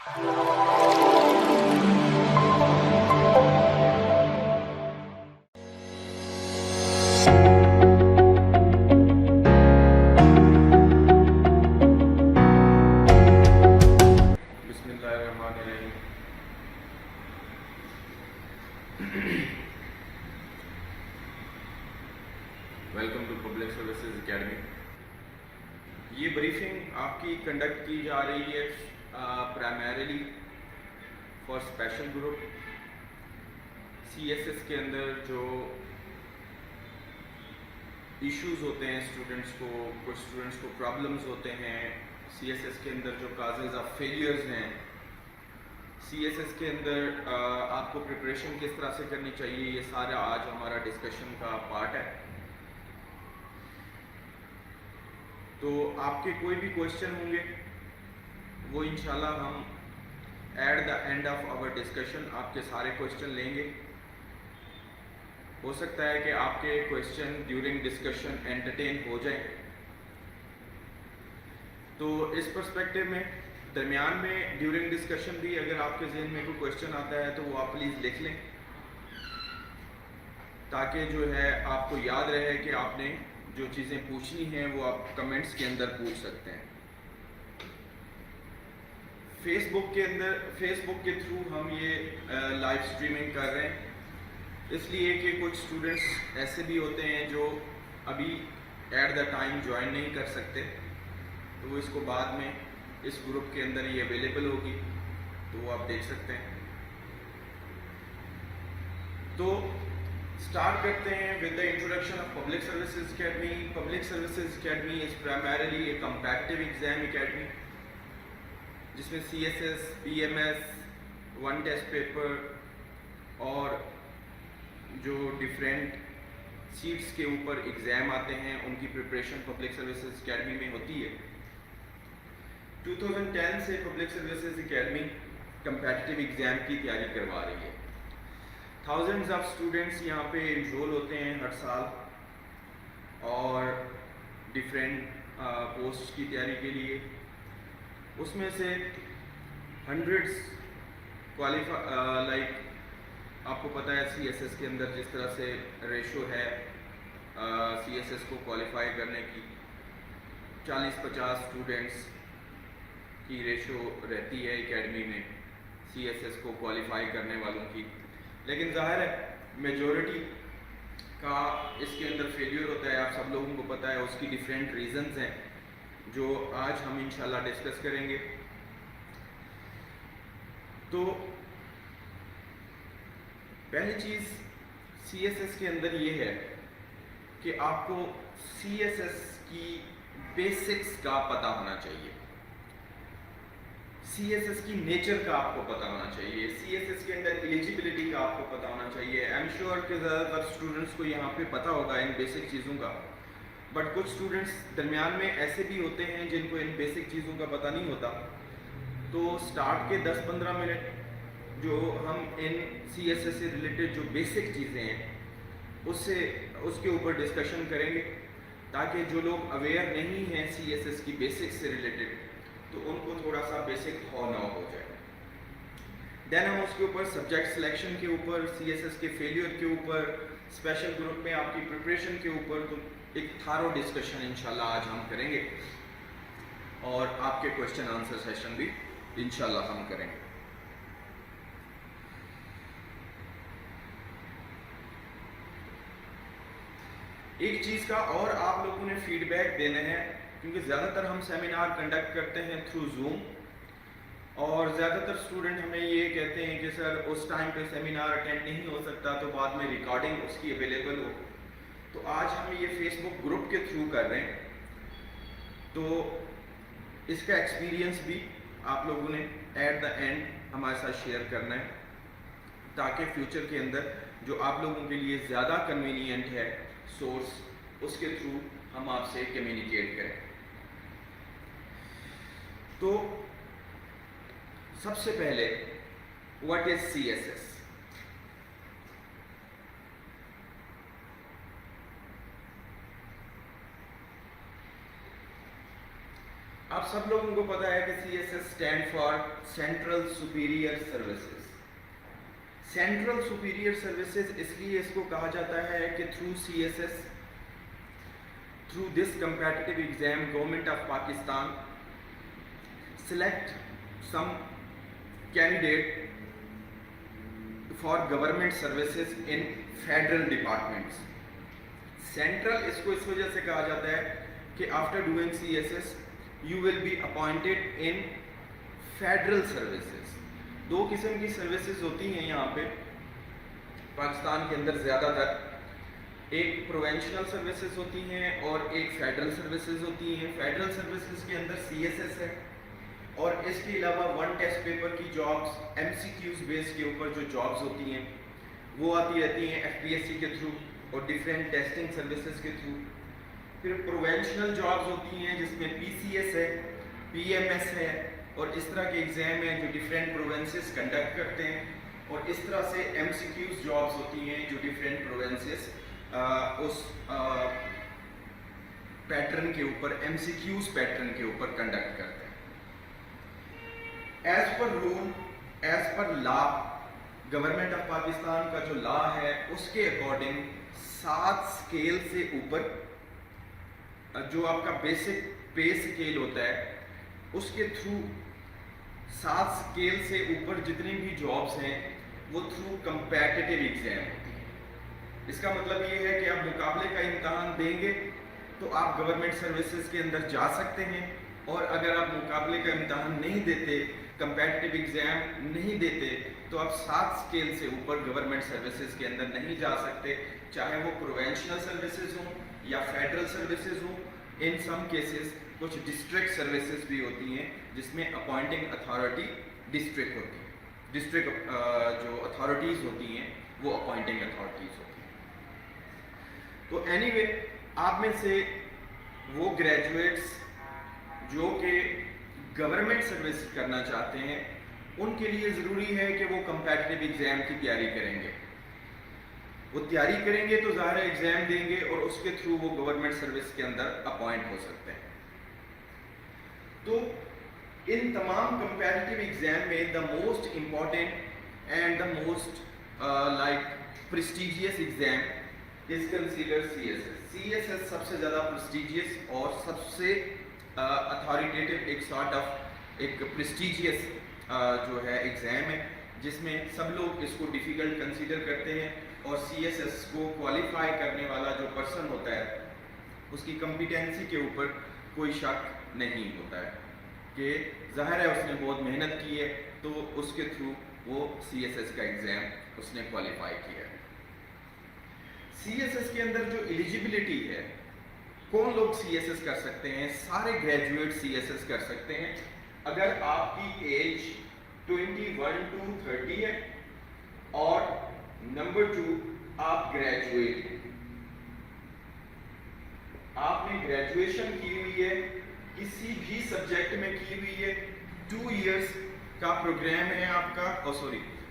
Welcome to public services academy. یہ briefing آپ کی کنڈکٹ کی جا رہی ہے primarily for special group. C S S کے اندر جو ایشوز ہوتے ہیں اسٹوڈنٹس کو، کچھ اسٹوڈنٹس کو پرابلمز ہوتے ہیں سی ایس ایس کے اندر، جو کازز آف فیلیئرز ہیں سی ایس ایس کے اندر، آپ کو پریپریشن کس طرح سے کرنی چاہیے، یہ سارا آج ہمارا ڈسکشن کا پارٹ ہے. تو آپ کے کوئی بھی کوئسچن ہوں گے وہ انشاءاللہ ہم at the end of our discussion آپ کے سارے کوئسچن لیں گے. ہو سکتا ہے کہ آپ کے کوئسچن ڈیورنگ ڈسکشن انٹرٹین ہو جائیں. تو اس پرسپیکٹو میں درمیان میں ڈیورنگ ڈسکشن بھی اگر آپ کے ذہن میں کوئی کوئسچن آتا ہے تو وہ آپ پلیز لکھ لیں، تاکہ جو ہے آپ کو یاد رہے کہ آپ نے جو چیزیں پوچھنی ہیں وہ آپ کمنٹس کے اندر پوچھ سکتے ہیں. فیس بک کے تھرو ہم یہ لائیو اسٹریمنگ کر رہے ہیں، اس لیے کہ کچھ اسٹوڈنٹس ایسے بھی ہوتے ہیں جو ابھی ایٹ دا ٹائم جوائن نہیں کر سکتے، تو وہ اس کو بعد میں اس گروپ کے اندر یہ اویلیبل ہوگی تو وہ آپ دیکھ سکتے ہیں. تو اسٹارٹ کرتے ہیں with the introduction of public services academy. Public services academy is primarily a competitive exam academy, جس میں C S S, P M S, one test paper اور جو ڈفرینٹ سیٹس کے اوپر ایگزام آتے ہیں ان کی پریپریشن پبلک سروسز اکیڈمی میں ہوتی ہے. 2010 سے public services academy competitive exam کی تیاری کروا رہی ہے. تھاؤزنڈز آف اسٹوڈنٹس یہاں پہ انرول ہوتے ہیں ہر سال، اور ڈفرینٹ پوسٹ کی تیاری کے لیے. اس میں سے ہنڈریڈس لائک آپ کو پتہ ہے سی ایس ایس کے اندر جس طرح سے ریشو ہے سی ایس ایس کو کوالیفائی کرنے کی، 40-50 اسٹوڈنٹس کی ریشو رہتی ہے اکیڈمی میں سی ایس ایس کو کوالیفائی کرنے والوں کی. لیکن ظاہر ہے میجورٹی کا اس کے اندر فیلیئر ہوتا ہے، آپ سب لوگوں کو پتہ ہے. اس کی ڈفرینٹ ریزنز ہیں جو آج ہم انشاءاللہ ڈسکس کریں گے. تو پہلی چیز سی ایس ایس کے اندر یہ ہے کہ آپ کو سی ایس ایس کی بیسکس کا پتہ ہونا چاہیے، سی ایس ایس کی نیچر کا آپ کو پتہ ہونا چاہیے، سی ایس ایس کے اندر ایلیجیبلٹی کا آپ کو پتہ ہونا چاہیے. آئی ایم شیور کہ زیادہ تر اسٹوڈنٹس کو یہاں پہ پتہ ہوگا ان بیسک چیزوں کا، بٹ کچھ اسٹوڈنٹس درمیان میں ایسے بھی ہوتے ہیں جن کو ان بیسک چیزوں کا پتہ نہیں ہوتا. تو سٹارٹ کے 10-15 منٹ جو ہم ان سی ایس ایس سے ریلیٹڈ جو بیسک چیزیں ہیں اس کے اوپر ڈسکشن کریں گے، تاکہ جو لوگ اویئر نہیں ہیں سی ایس ایس کی بیسک سے ریلیٹڈ تو ان کو تھوڑا سا بیسک ہو جائے. دین ہم اس کے اوپر سبجیکٹ سلیکشن کے اوپر، سی ایس ایس کے فیلیئر کے اوپر، اسپیشل گروپ میں آپ کی پریپریشن کے اوپر تو ایک تھارو ڈسکشن انشاءاللہ آج ہم کریں گے، اور آپ کے کوئسچن آنسر سیشن بھی انشاءاللہ ہم کریں گے. ایک چیز کا اور آپ لوگوں نے فیڈ بیک دینا ہے، کیونکہ زیادہ تر ہم سیمینار کنڈکٹ کرتے ہیں تھرو زوم، اور زیادہ تر اسٹوڈنٹ ہمیں یہ کہتے ہیں کہ سر اس ٹائم پہ سیمینار اٹینڈ نہیں ہو سکتا تو بعد میں ریکارڈنگ اس کی اویلیبل ہو. تو آج ہم یہ فیس بک گروپ کے تھرو کر رہے ہیں، تو اس کا ایکسپیرینس بھی آپ لوگوں نے ایٹ دا اینڈ ہمارے ساتھ شیئر کرنا ہے، تاکہ فیوچر کے اندر جو آپ لوگوں کے لیے زیادہ کنوینینٹ ہے سورس، اس کے تھرو ہم آپ سے کمیونیکیٹ کریں. تو سب سے پہلے what is C S S? آپ सब लोगों को पता है कि CSS stand for central superior services. Central superior services इसलिए इसको कहा जाता है कि through CSS, through this competitive exam, government of Pakistan select some candidate for government services in federal departments. Central इसको इस वजह से कहा जाता है कि after doing CSS you will be appointed in federal services. दो किस्म की सर्विसेज होती हैं यहाँ पे पाकिस्तान के अंदर ज़्यादातर, एक प्रोविंशियल सर्विसेज होती हैं और एक फेडरल सर्विसेज होती हैं। फेडरल सर्विसेज के अंदर CSS है और इसके अलावा वन टेस्ट पेपर की जॉब्स, MCQs बेस के ऊपर जो जॉब्स होती हैं वो आती रहती हैं FPSC के थ्रू और डिफरेंट टेस्टिंग सर्विसेज के थ्रू। फिर प्रोविंशियल जॉब्स होती हैं जिसमें PCS है, PMS है और इस तरह के एग्ज़ाम हैं जो डिफरेंट प्रोविंसेस कंडक्ट करते हैं, और इस तरह से MCQs जॉब्स होती हैं जो डिफरेंट प्रोविंसेस उस पैटर्न के ऊपर, MCQs पैटर्न के ऊपर कंडक्ट करते हैं। As per rule, as per law, government of Pakistan का जो लॉ है उसके अकॉर्डिंग 7 स्केल से ऊपर जो आपका बेसिक पे स्केल होता है उसके थ्रू 7 स्केल से ऊपर जितनी भी जॉब्स हैं वो थ्रू कंपैटिटिव एग्जाम होती है। इसका मतलब ये है कि आप मुकाबले का इम्तहान देंगे तो आप गवर्नमेंट सर्विसेज के अंदर जा सकते हैं, और अगर आप मुकाबले का इम्तहान नहीं देते, कंपैटिटिव एग्जाम नहीं देते, तो आप 7 स्केल से ऊपर गवर्नमेंट सर्विसेज के अंदर नहीं जा सकते, चाहे वो प्रोविंशियल सर्विसेज हों या फेडरल सर्विसेज हों। इन सम केसेस कुछ डिस्ट्रिक्ट सर्विसेज भी होती हैं जिसमें अपॉइंटिंग अथॉरिटी डिस्ट्रिक्ट होती है, डिस्ट्रिक्ट जो अथॉरिटीज़ होती हैं वो अपॉइंटिंग अथॉरिटीज़ होती हैं। तो एनीवे, आप में से वो ग्रेजुएट्स जो कि गवर्नमेंट सर्विस करना चाहते हैं उनके लिए ज़रूरी है कि वो कंपैटिटिव एग्ज़ाम की तैयारी करेंगे। वो तैयारी करेंगे तो ज़ाहिर एग्ज़ाम देंगे और उसके थ्रू वो गवर्नमेंट सर्विस के अंदर अपॉइंट हो सकते हैं। तो इन तमाम कंपैटिटिव एग्ज़ाम में the most important and the most prestigious exam is consider CSS। CSS सबसे ज़्यादा प्रेस्टिजियस और सबसे अथॉरिटेटिव एक सॉर्ट ऑफ एक प्रेस्टिजियस जो है एग्ज़ाम है जिसमें सब लोग इसको डिफ़िकल्ट कंसीडर करते हैं, और CSS को क्वालिफाई करने वाला जो पर्सन होता है उसकी कॉम्पिटेंसी के ऊपर कोई शक नहीं होता है कि ज़ाहिर है उसने बहुत मेहनत की है तो उसके थ्रू वो CSS का एग्ज़ाम उसने क्वालिफाई किया है। CSS के अंदर जो एलिजिबिलिटी है, कौन लोग CSS कर सकते हैं? सारे ग्रेजुएट CSS कर सकते हैं अगर आपकी एज 21 to 30 है और नंबर 2 आप ग्रेजुएट हैं, आपने ग्रेजुएशन की हुई है, किसी भी सब्जेक्ट में की हुई है, 2 इयर्स का प्रोग्राम है आपका,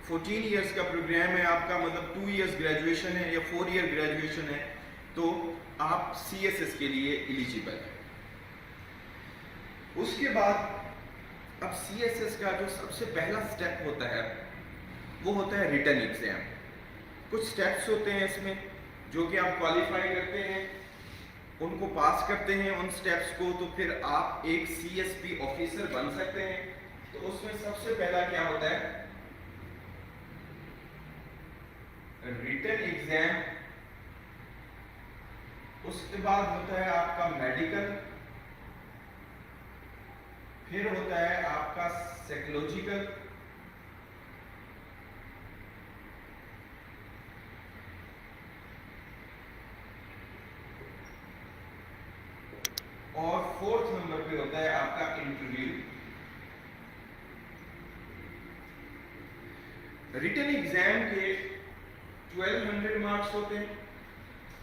14 इयर्स का प्रोग्राम है आपका, मतलब 2 इयर्स ग्रेजुएशन है या 4 ईयर ग्रेजुएशन है, तो आप CSS के लिए एलिजिबल हैं। उसके बाद अब CSS का जो सबसे पहला स्टेप होता है वो होता है रिटन एग्जाम। कुछ स्टेप्स होते हैं इसमें जो कि आप क्वालिफाई करते हैं, उनको पास करते हैं उन स्टेप्स को, तो फिर आप एक CSP ऑफिसर बन सकते हैं। तो उसमें सबसे पहला क्या होता है? रिटन एग्जाम, उसके बाद होता है आपका मेडिकल, फिर होता है आपका साइकोलॉजिकल, और 4th नंबर पे होता है आपका इंटरव्यू। रिटन एग्जाम के 1200 मार्क्स होते हैं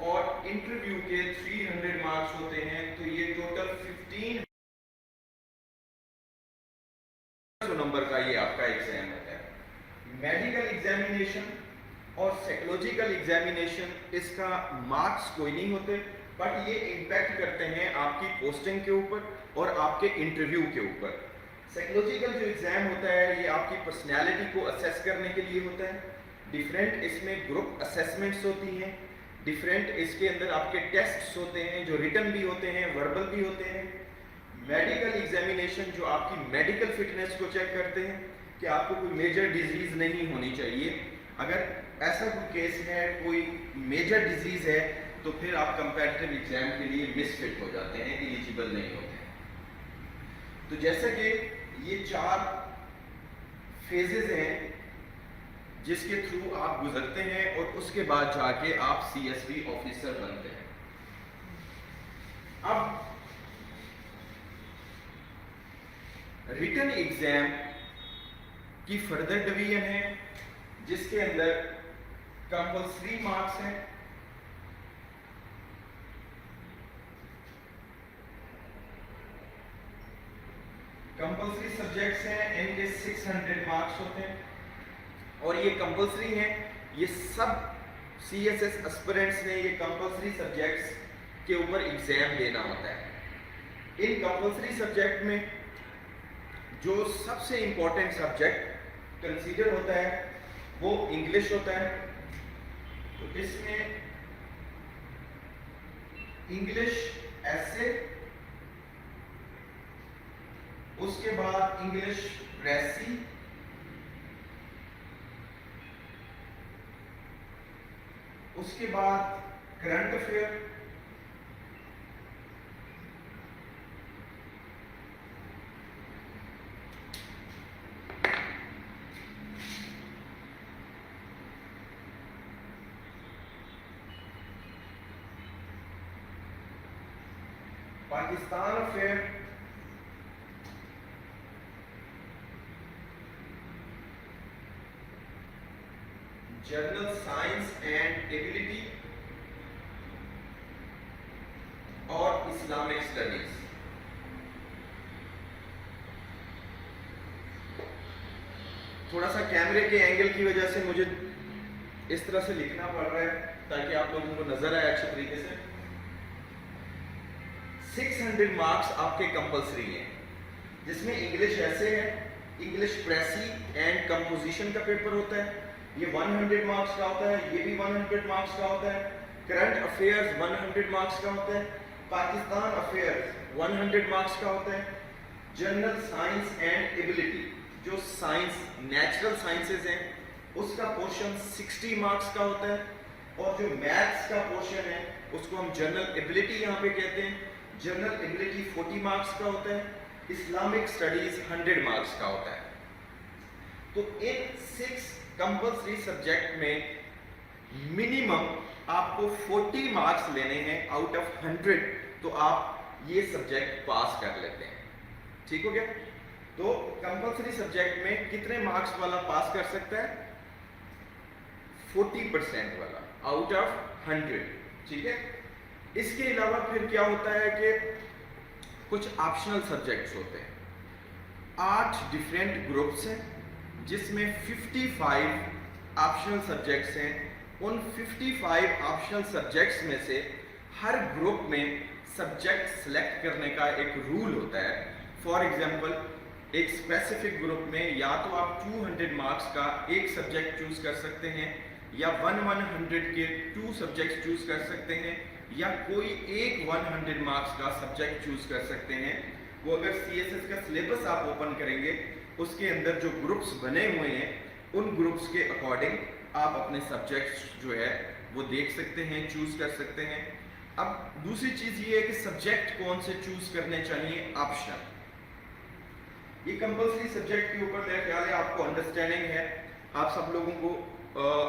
और इंटरव्यू के 300 मार्क्स होते हैं, तो ये टोटल 15 नंबर का ये आपका एग्जाम होता है। मेडिकल एग्जामिनेशन और साइकोलॉजिकल एग्जामिनेशन, इसका मार्क्स कोई नहीं होते, बट ये इम्पैक्ट करते हैं आपकी पोस्टिंग के ऊपर اور آپ کے انٹرویو کے اوپر. سائیکولوجیکل جو ایگزام ہوتا ہے یہ آپ کی پرسنالٹی کو اسیس کرنے کے لیے ہوتا ہے. ڈفرینٹ اس میں گروپ اسیسمنٹس ہوتی ہیں, ڈفرینٹ اس کے اندر آپ کے ٹیسٹس ہوتے ہیں جو ریٹن بھی ہوتے ہیں, وربل بھی ہوتے ہیں. میڈیکل ایگزامینیشن جو آپ کی میڈیکل فٹنس کو چیک کرتے ہیں کہ آپ کو کوئی میجر ڈیزیز نہیں ہونی چاہیے. اگر ایسا کوئی کیس ہے, کوئی میجر ڈیزیز ہے, تو پھر آپ کمپیریٹیو ایگزام کے لیے مس فٹ ہو جاتے ہیں, ایلیجیبل نہیں ہوتے ہیں. تو جیسا کہ یہ 4 فیزز ہیں جس کے تھرو آپ گزرتے ہیں اور اس کے بعد جا کے آپ سی ایس بی آفیسر بنتے ہیں. اب ریٹن ایگزام کی فردر ڈویژن ہے جس کے اندر کمپلسری مارکس ہیں. کمپلسری سبجیکٹس ہیں, ان کے 600 مارکس ہوتے ہیں اور یہ کمپلسری ہیں. یہ سب سی ایس ایس اسپیرنٹس نے یہ کمپلسری سبجیکٹس کے اوپر ایگزام دینا ہوتا ہے. ان کمپلسری سبجیکٹ میں جو سب سے امپورٹنٹ سبجیکٹ کنسیڈر ہوتا ہے وہ انگلش ہوتا ہے. تو اس میں انگلش ایسے, اس کے بعد انگلش پریسی, اس کے بعد current affair, Pakistan affair, general science and ability اور اسلامک اسٹڈیز. تھوڑا سا کیمرے کے اینگل کی وجہ سے مجھے اس طرح سے لکھنا پڑ رہا ہے تاکہ آپ لوگوں کو نظر آئے اچھے طریقے سے. 600 مارکس آپ کے کمپلسری ہیں جس میں انگلش ایسے ہے, انگلش پریسی اینڈ کمپوزیشن کا پیپر ہوتا ہے, یہ 100 مارکس کا ہوتا ہے. یہ بھی 100 مارکس کا ہوتا ہے. کرنٹ افیئرز 100 مارکس کا ہوتا ہے. پاکستان افیئرز 100 مارکس کا ہوتا ہے. جنرل سائنس اینڈ ایبلٹی جو سائنس نیچرل سائنسز ہیں اس کا پورشن 60 مارکس کا ہوتا ہے, اور جو میتھس کا پورشن ہے اس کو ہم جنرل ایبلٹی یہاں پہ کہتے ہیں. جنرل ایبلٹی 40 مارکس کا ہوتا ہے. اسلامک اسٹڈیز 100 مارکس کا ہوتا ہے. تو ان 6 کمپلسری سبجیکٹ میں منیمم آپ کو 40 مارکس لینے ہیں آؤٹ آف 100, تو آپ یہ سبجیکٹ پاس کر لیتے ہیں. ٹھیک ہو گیا؟ تو کمپلسری سبجیکٹ میں کتنے مارکس والا پاس کر سکتا ہے؟ 40% والا آؤٹ آف 100. ٹھیک ہے. اس کے علاوہ پھر کیا ہوتا ہے کہ کچھ آپشنل سبجیکٹس ہوتے ہیں. 8 ڈفرینٹ گروپس ہیں جس میں 55 آپشنل سبجیکٹس ہیں. ان 55 آپشنل سبجیکٹس میں سے ہر گروپ میں سبجیکٹ سلیکٹ کرنے کا ایک رول ہوتا ہے. فار ایگزامپل ایک اسپیسیفک گروپ میں یا تو آپ 200 مارکس کا ایک سبجیکٹ چوز کر سکتے ہیں, یا 100 کے 2 سبجیکٹس چوز کر سکتے ہیں, یا کوئی ایک 100 مارکس کا سبجیکٹ چوز کر سکتے ہیں. وہ اگر سی ایس ایس کا سلیبس آپ اوپن کریں گے اس کے اندر جو گروپس بنے ہوئے ہیں ان گروپس کے اکارڈنگ آپ اپنے سبجیکٹس جو ہے وہ دیکھ سکتے ہیں, چوز کر سکتے ہیں. اب دوسری چیز یہ ہے کہ سبجیکٹ کون سے چوز کرنے چاہیے؟ آپشنل. یہ کمپلسری سبجیکٹ کے اوپر میرا خیال ہے آپ کو انڈرسٹینڈنگ ہے. آپ سب لوگوں کو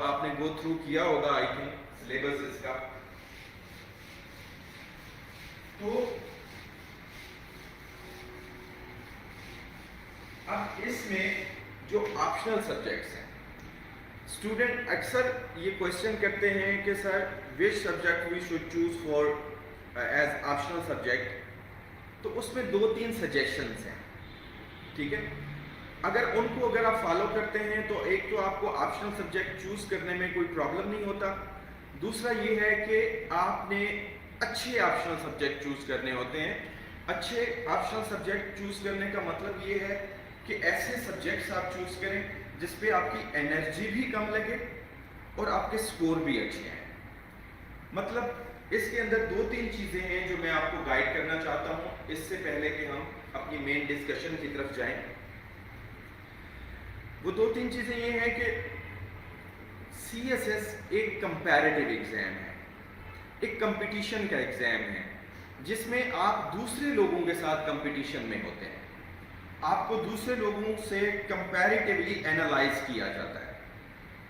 آپ نے گو تھرو کیا ہوگا آئی تھنک سلیبس اس کا. تو اب اس میں جو آپشنل سبجیکٹس ہیں, اسٹوڈنٹ اکثر یہ کوشچن کرتے ہیں کہ sir which subject we should choose for as optional subject. تو اس میں 2-3 سجیشنز ہیں. ٹھیک ہے. اگر ان کو اگر آپ فالو کرتے ہیں تو ایک تو آپ کو آپشنل سبجیکٹ چوز کرنے میں کوئی پرابلم نہیں ہوتا. دوسرا یہ ہے کہ آپ نے اچھے آپشنل سبجیکٹ چوز کرنے ہوتے ہیں अच्छे ऑप्शनल सब्जेक्ट चूज करने का मतलब ये है कि ऐसे सब्जेक्ट्स आप चूज करें जिस पे आपकी एनर्जी भी कम लगे और आपके स्कोर भी अच्छे हैं। मतलब इसके अंदर 2-3 चीजें हैं जो मैं आपको गाइड करना चाहता हूं इससे पहले कि हम अपनी मेन डिस्कशन की तरफ जाएं। वो 2-3 चीजें ये हैं कि CSS एक कंपैरेटिव एग्जाम है, एक कंपटीशन का एग्जाम है जिसमें आप दूसरे लोगों के साथ कंपटीशन में होते हैं। आपको दूसरे लोगों से कंपैरेटिवली एनालाइज किया जाता है।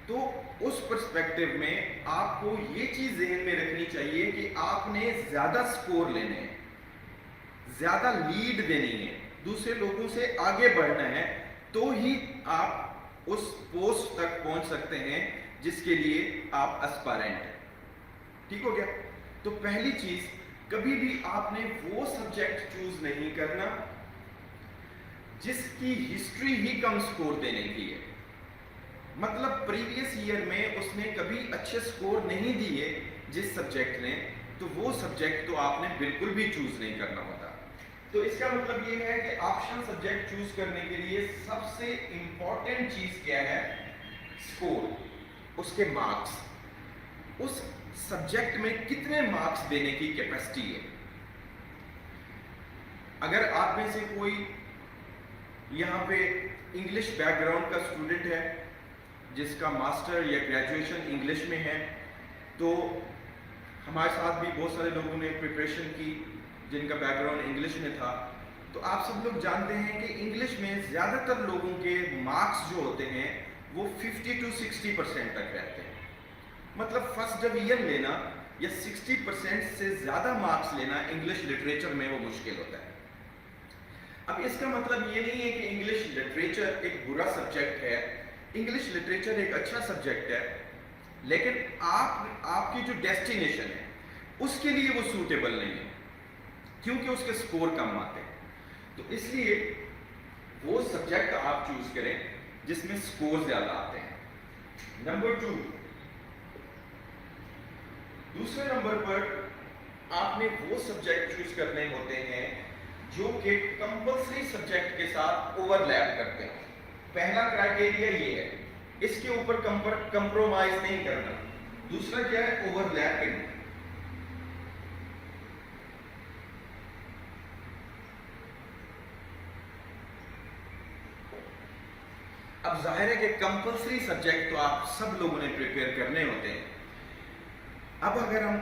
तो उस पर्सपेक्टिव में आपको ये चीज ज़हन में रखनी चाहिए कि आपने ज्यादा स्कोर लेने हैं, ज्यादा लीड देनी है, दूसरे लोगों से आगे बढ़ना है, तो ही आप उस पोस्ट तक पहुंच सकते हैं जिसके लिए आप एस्पायरेंट हैं। ठीक हो गया? तो पहली चीज, कभी भी आपने वो सब्जेक्ट चूज नहीं करना जिसकी हिस्ट्री ही कम स्कोर देने की है। मतलब प्रीवियस ईयर में उसने कभी अच्छे स्कोर नहीं दिए जिस सब्जेक्ट ने, तो वो सब्जेक्ट तो आपने बिल्कुल भी चूज नहीं करना होता। तो इसका मतलब ये है कि ऑप्शनल सब्जेक्ट चूज करने के लिए सबसे इंपॉर्टेंट चीज क्या है? स्कोर, उसके मार्क्स, उस सब्जेक्ट में कितने मार्क्स देने की कैपेसिटी है। अगर आप में से कोई यहाँ पे इंग्लिश बैकग्राउंड का स्टूडेंट है जिसका मास्टर या ग्रेजुएशन इंग्लिश में है, तो हमारे साथ भी बहुत सारे लोगों ने प्रिपरेशन की जिनका बैकग्राउंड इंग्लिश में था। तो आप सब लोग जानते हैं कि इंग्लिश में ज़्यादातर लोगों के मार्क्स जो होते हैं वो 50 to 60% तक रहते हैं। मतलब फर्स्ट डिवीजन लेना या 60% से ज़्यादा मार्क्स लेना इंग्लिश लिटरेचर में वो मुश्किल होता है। अब इसका मतलब ये नहीं है कि इंग्लिश लिटरेचर एक बुरा सब्जेक्ट है। इंग्लिश लिटरेचर एक अच्छा सब्जेक्ट है, लेकिन आपकी जो डेस्टिनेशन है उसके लिए वो सूटेबल नहीं है, क्योंकि उसके स्कोर कम आते हैं। तो इसलिए वो सब्जेक्ट आप चूज करें जिसमें स्कोर ज्यादा आते हैं। नंबर 2, दूसरे नंबर पर आपने वो सब्जेक्ट चूज करने होते हैं जो कि कंपल्सरी सब्जेक्ट के साथ ओवरलैप करते हैं। पहला क्राइटेरिया ये है, इसके ऊपर कंप्रोमाइज नहीं करना। दूसरा क्या है? ओवरलैपिंग। अब जाहिर है कि कंपल्सरी सब्जेक्ट तो आप सब लोगों ने प्रिपेयर करने होते हैं। अब अगर हम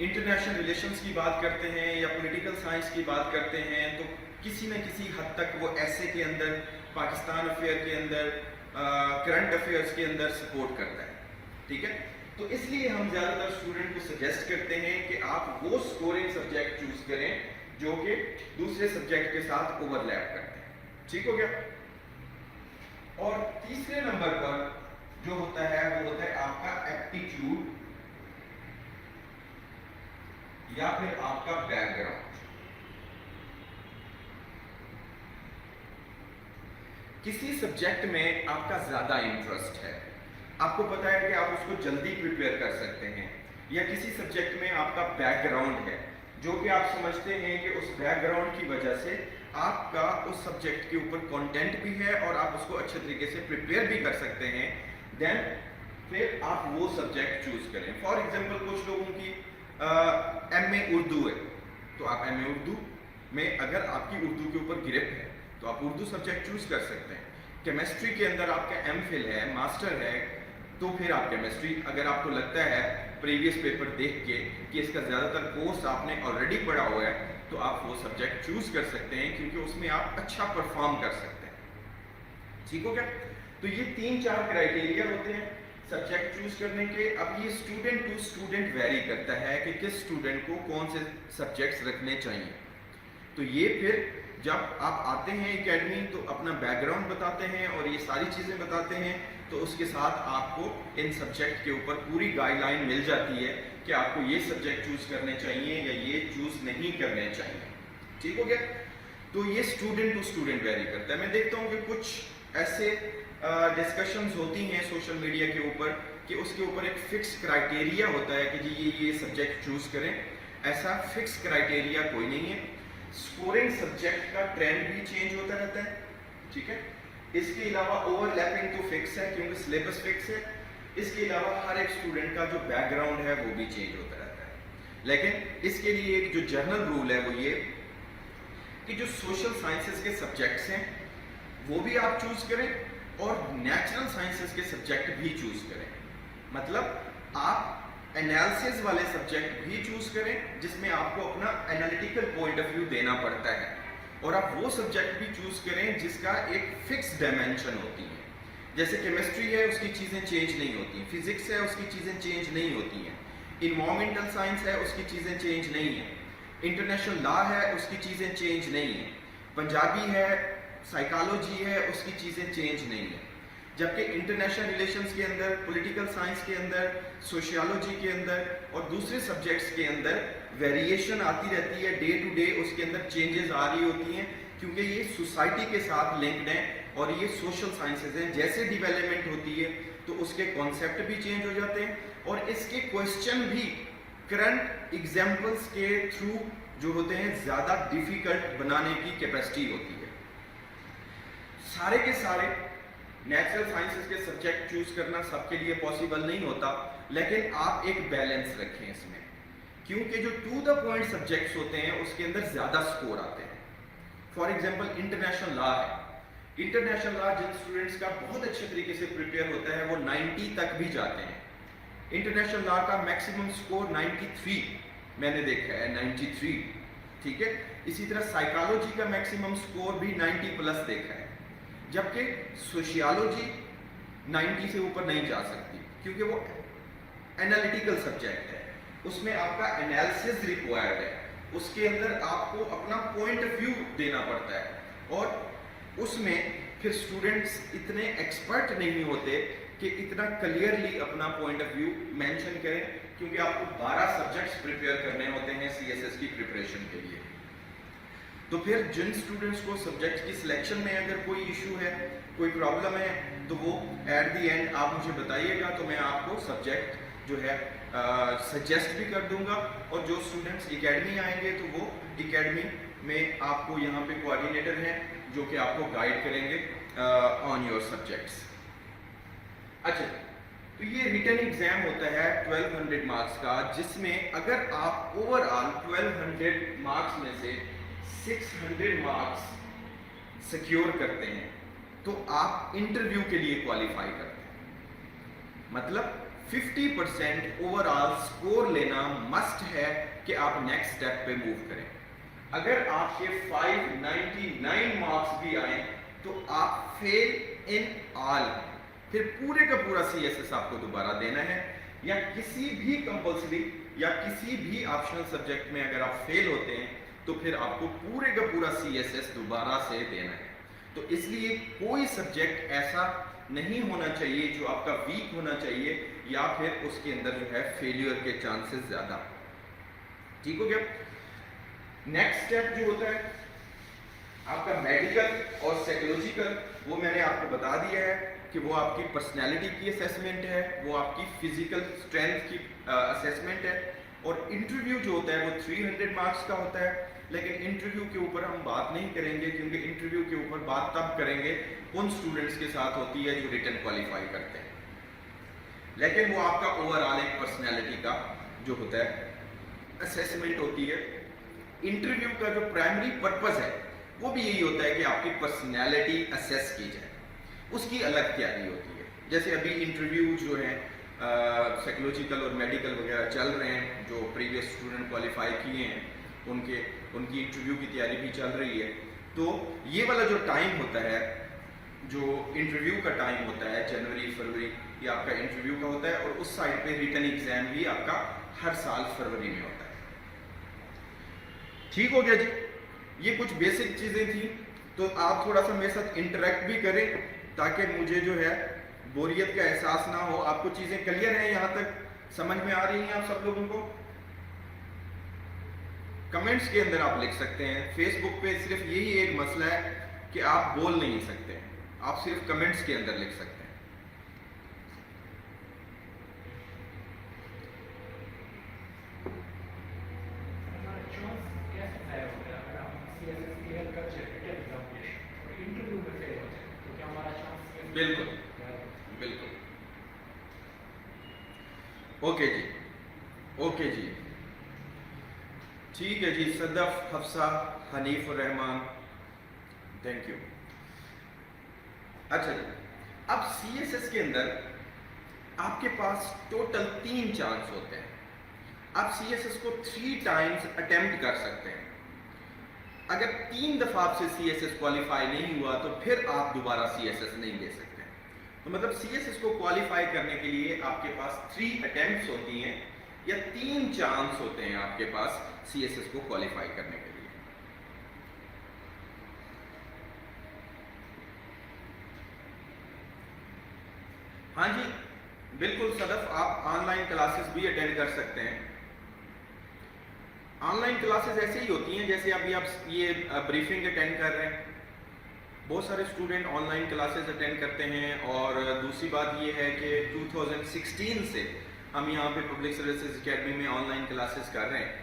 इंटरनेशनल रिलेशंस की बात करते हैं या पॉलिटिकल साइंस की बात करते हैं, तो किसी न किसी हद तक वो ऐसे के अंदर, पाकिस्तान अफेयर के अंदर, करंट अफेयर्स के अंदर सपोर्ट करता है। ठीक है? तो इसलिए हम ज़्यादातर स्टूडेंट को सजेस्ट करते हैं कि आप वो स्कोरिंग सब्जेक्ट चूज करें जो कि दूसरे सब्जेक्ट के साथ ओवरलैप करते हैं। ठीक हो गया? और तीसरे नंबर पर जो होता है वो होता है आपका एप्टीट्यूड या फिर आपका बैकग्राउंड। किसी सब्जेक्ट में आपका ज्यादा इंटरेस्ट है, आपको पता है कि आप उसको जल्दी प्रिपेयर कर सकते हैं, या किसी सब्जेक्ट में आपका बैकग्राउंड है जो कि आप समझते हैं कि उस बैकग्राउंड की वजह से आपका उस सब्जेक्ट के ऊपर कंटेंट भी है और आप उसको अच्छे तरीके से प्रिपेयर भी कर सकते हैं, देन फिर आप वो सब्जेक्ट चूज करें। फॉर एग्जांपल कुछ लोगों की MA उर्दू है, तो आप MA उर्दू में अगर आपकी उर्दू के ऊपर ग्रिप है तो आप उर्दू सब्जेक्ट चूज कर सकते हैं। केमिस्ट्री के अंदर आपका MPhil है, मास्टर है, तो फिर आप केमिस्ट्री, अगर आपको लगता है प्रीवियस पेपर देख के कि इसका ज़्यादातर कोर्स आपने ऑलरेडी पढ़ा हुआ है, तो आप वो सब्जेक्ट चूज कर सकते हैं क्योंकि उसमें आप अच्छा परफॉर्म कर सकते हैं। ठीक हो गया? तो ये 3-4 क्राइटेरिया होते हैं सब्जेक्ट चूज करने के। अब ये स्टूडेंट टू स्टूडेंट वेरी करता है कि किस स्टूडेंट को कौन से सब्जेक्ट्स रखने चाहिए। तो ये फिर जब आप आते हैं एकेडमी तो अपना बैकग्राउंड बताते हैं और ये सारी चीज़ें बताते हैं, तो उसके साथ आपको इन सब्जेक्ट के ऊपर पूरी गाइडलाइन मिल जाती है कि आपको ये सब्जेक्ट चूज करने चाहिए या ये चूज नहीं करने चाहिए। ठीक हो गया? तो ये स्टूडेंट टू स्टूडेंट वेरी करता है। मैं देखता हूँ कि कुछ ऐसे डिस्कशंस होती हैं सोशल मीडिया के ऊपर कि उसके ऊपर एक फिक्स क्राइटेरिया होता है कि जी ये सब्जेक्ट चूज करें। ऐसा फिक्स क्राइटेरिया कोई नहीं है। स्कोरिंग सब्जेक्ट का ट्रेंड भी चेंज होता रहता है, ठीक है। इसके अलावा ओवरलैपिंग तो फिक्स है क्योंकि सिलेबस फिक्स है। इसके अलावा हर एक स्टूडेंट का जो बैकग्राउंड है वो भी चेंज होता रहता है। लेकिन इसके लिए एक जो जनरल रूल है वो ये कि जो सोशल साइंसेस के सब्जेक्ट्स हैं वो भी आप चूज करें और नेचुरल साइंसेस के सब्जेक्ट भी चूज करें। मतलब आप एनालिसिस वाले सब्जेक्ट भी चूज करें जिसमें आपको अपना एनालिटिकल पॉइंट ऑफ व्यू देना पड़ता है, और आप वो सब्जेक्ट भी चूज करें जिसका एक फिक्स डायमेंशन होती है। जैसे केमिस्ट्री है, उसकी चीज़ें चेंज नहीं होती, फिजिक्स है, उसकी चीज़ें चेंज नहीं होती हैं, इन्वायरमेंटल साइंस है, उसकी चीज़ें चेंज नहीं है, इंटरनेशनल लॉ है, उसकी चीज़ें चेंज नहीं है, पंजाबी है, साइकोलॉजी है, उसकी चीज़ें चेंज नहीं है। जबकि इंटरनेशनल रिलेशंस के अंदर, पॉलिटिकल साइंस के अंदर, सोशियोलॉजी के अंदर और दूसरे सब्जेक्ट्स के अंदर वेरिएशन आती रहती है, डे टू डे उसके अंदर चेंजेस आ रही होती हैं, क्योंकि ये सोसाइटी के साथ लिंक्ड हैं और ये सोशल साइंसेज हैं। जैसे डेवलपमेंट होती है तो उसके कॉन्सेप्ट भी चेंज हो जाते हैं और इसके क्वेश्चन भी करंट एग्जाम्पल्स के थ्रू जो होते हैं ज़्यादा डिफिकल्ट बनाने की कैपेसिटी होती है। सारे के सारे नेचुरल साइंसेस के सब्जेक्ट चूज करना सबके लिए पॉसिबल नहीं होता, लेकिन आप एक बैलेंस रखें इसमें, क्योंकि जो टू द पॉइंट सब्जेक्ट्स होते हैं उसके अंदर ज़्यादा स्कोर आते हैं। फॉर एग्जाम्पल इंटरनेशनल लॉ है, इंटरनेशनल लॉ जिन स्टूडेंट्स का बहुत अच्छे तरीके से प्रिपेयर होता है वो 90 तक भी जाते हैं। इंटरनेशनल लॉ का मैक्सिमम स्कोर 93 मैंने देखा है, 93, ठीक है। इसी तरह साइकोलॉजी का मैक्सिमम स्कोर भी 90 प्लस देखा है, जबकि सोशियोलॉजी 90 से ऊपर नहीं जा सकती क्योंकि वो एनालिटिकल सब्जेक्ट है, उसमें आपका एनालिसिस रिक्वायर्ड है, उसके अंदर आपको अपना पॉइंट ऑफ व्यू देना पड़ता है और उसमें फिर स्टूडेंट्स इतने एक्सपर्ट नहीं होते कि इतना क्लियरली अपना पॉइंट ऑफ व्यू मेंशन करें, क्योंकि आपको 12 सब्जेक्ट्स प्रिपेयर करने होते हैं सीएसएस की प्रिपरेशन के लिए। तो फिर जिन स्टूडेंट्स को सब्जेक्ट की सिलेक्शन में अगर कोई इशू है, कोई प्रॉब्लम है, तो वो एट द एंड आप मुझे बताइएगा, तो मैं आपको सब्जेक्ट जो है सजेस्ट भी कर दूंगा। और जो स्टूडेंट्स एकेडमी आएंगे तो वो एकेडमी में आपको यहाँ पे कोऑर्डिनेटर हैं जो कि आपको गाइड करेंगे ऑन योर सब्जेक्ट्स। अच्छा, तो ये रिटन एग्जाम होता है 1200 मार्क्स का, जिसमें अगर आप ओवरऑल 1200 मार्क्स में से 600 मार्क्स सिक्योर करते हैं तो आप इंटरव्यू के लिए क्वालिफाई करते हैं। मतलब 50% ओवरऑल स्कोर लेना मस्ट है कि आप नेक्स्ट स्टेप पे मूव करें। अगर आपके 599 मार्क्स भी आए तो आप फेल इन ऑल, फिर पूरे का पूरा सीएसएस आपको दोबारा देना है, या किसी भी कंपल्सरी या किसी भी ऑप्शनल सब्जेक्ट में अगर आप फेल होते हैं तो फिर आपको पूरे का पूरा सीएसएस दोबारा से देना है। तो इसलिए कोई सब्जेक्ट ऐसा नहीं होना चाहिए जो आपका वीक होना चाहिए या फिर उसके अंदर जो है फेलियर के चांसेस ज्यादा। ठीक हो गया। नेक्स्ट स्टेप जो होता है आपका मेडिकल और साइकोलॉजिकल, वो मैंने आपको बता दिया है कि वो आपकी पर्सनैलिटी की असेसमेंट है, वो आपकी फिजिकल स्ट्रेंथ की असेसमेंट है। और इंटरव्यू जो होता है वो 300 मार्क्स का होता है, लेकिन इंटरव्यू के ऊपर हम बात नहीं करेंगे, क्योंकि इंटरव्यू के ऊपर बात तब करेंगे उन स्टूडेंट्स के साथ होती है जो रिटन क्वालिफाई करते हैं। लेकिन वो आपका ओवरऑल एक पर्सनैलिटी का जो होता है असेसमेंट होती है। इंटरव्यू का जो प्राइमरी पर्पस है वो भी यही होता है कि आपकी पर्सनैलिटी असेस की जाए, उसकी अलग तैयारी होती है। जैसे अभी इंटरव्यू जो है साइकोलॉजिकल और मेडिकल वगैरह चल रहे हैं, जो प्रीवियस स्टूडेंट क्वालिफाई किए हैं उनकी इंटरव्यू की तैयारी भी चल रही है। तो ये वाला जो टाइम होता है, जो इंटरव्यू का टाइम होता है, जनवरी फरवरी ये आपका इंटरव्यू का होता है, और उस साइड पे रिटन एग्जाम भी आपका हर साल फरवरी में होता है। ठीक हो गया जी, ये कुछ बेसिक चीजें थी। तो आप थोड़ा सा मेरे साथ इंटरेक्ट भी करें ताकि मुझे जो है बोरियत का एहसास ना हो। आपको चीजें क्लियर हैं, यहाँ तक समझ में आ रही हैं आप सब लोगों को? कमेंट्स के अंदर आप लिख सकते हैं। फेसबुक पे सिर्फ यही एक मसला है कि आप बोल नहीं सकते, आप सिर्फ कमेंट्स के अंदर लिख सकते हैं। بالکل بالکل. اوکے جی, اوکے جی, ٹھیک ہے جی. صدف, حفصہ, حنیف الرحمان, تھینک یو. اچھا جی, اب سی ایس ایس کے اندر آپ کے پاس ٹوٹل 3 چانس ہوتے ہیں. آپ سی ایس ایس کو 3 ٹائمز اٹیمپٹ کر سکتے ہیں. اگر 3 دفعہ آپ سے سی ایس ایس کوالیفائی نہیں ہوا تو پھر آپ دوبارہ سی ایس ایس نہیں دے سکتے. تو مطلب سی ایس ایس کو کوالیفائی کرنے کے لیے آپ کے پاس 3 اٹیمپٹس ہوتی ہیں, یا 3 چانس ہوتے ہیں آپ کے پاس سی ایس ایس کو کوالیفائی کرنے کے لیے. ہاں جی بالکل صدف, آپ آن لائن کلاسز بھی اٹینڈ کر سکتے ہیں. آن لائن کلاسز ایسے ہی ہوتی ہیں جیسے ابھی آپ یہ بریفنگ اٹینڈ کر رہے ہیں. بہت سارے student on line classes attend کرتے ہیں. اور دوسری بات یہ ہے کہ 2016 سے ہم یہاں پہ پبلک سروسز اکیڈمی میں آن لائن کلاسز کر رہے ہیں,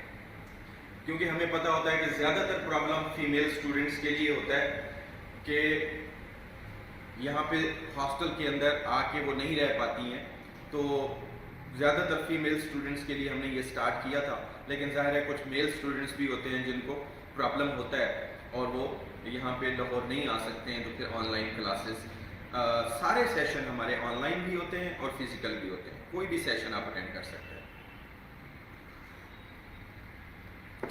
کیونکہ ہمیں پتہ ہوتا ہے کہ زیادہ تر پرابلم فیمیل اسٹوڈنٹس کے لیے ہوتا ہے کہ یہاں پہ ہاسٹل کے اندر آ کے وہ نہیں رہ پاتی ہیں. تو زیادہ تر فیمیل اسٹوڈنٹس کے لیے ہم نے یہ سٹارٹ کیا تھا, لیکن ظاہر ہے کچھ میل اسٹوڈنٹس بھی ہوتے ہیں جن کو پرابلم ہوتا ہے اور وہ یہاں پہ لاہور نہیں آ سکتے ہیں. تو پھر آن لائن کلاسز, سارے سیشن ہمارے آن لائن بھی ہوتے ہیں اور فزیکل بھی ہوتے ہیں. کوئی بھی سیشن آپ اٹینڈ کر سکتے ہیں.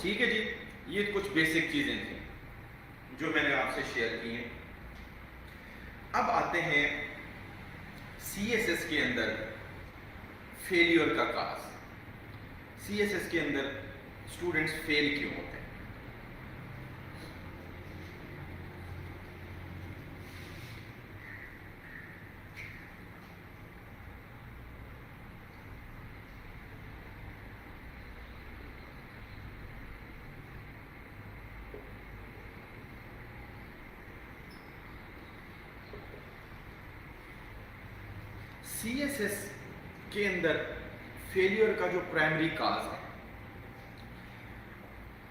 ٹھیک ہے جی, یہ کچھ بیسک چیزیں تھیں جو میں نے آپ سے شیئر کی ہیں. اب آتے ہیں سی ایس ایس کے اندر فیلیور کا کاز. سی ایس ایس کے اندر اسٹوڈنٹس فیل کیوں ہوتے ہیں؟ سی ایس ایس کے اندر فیلیور کا جو پرائمری کاز ہے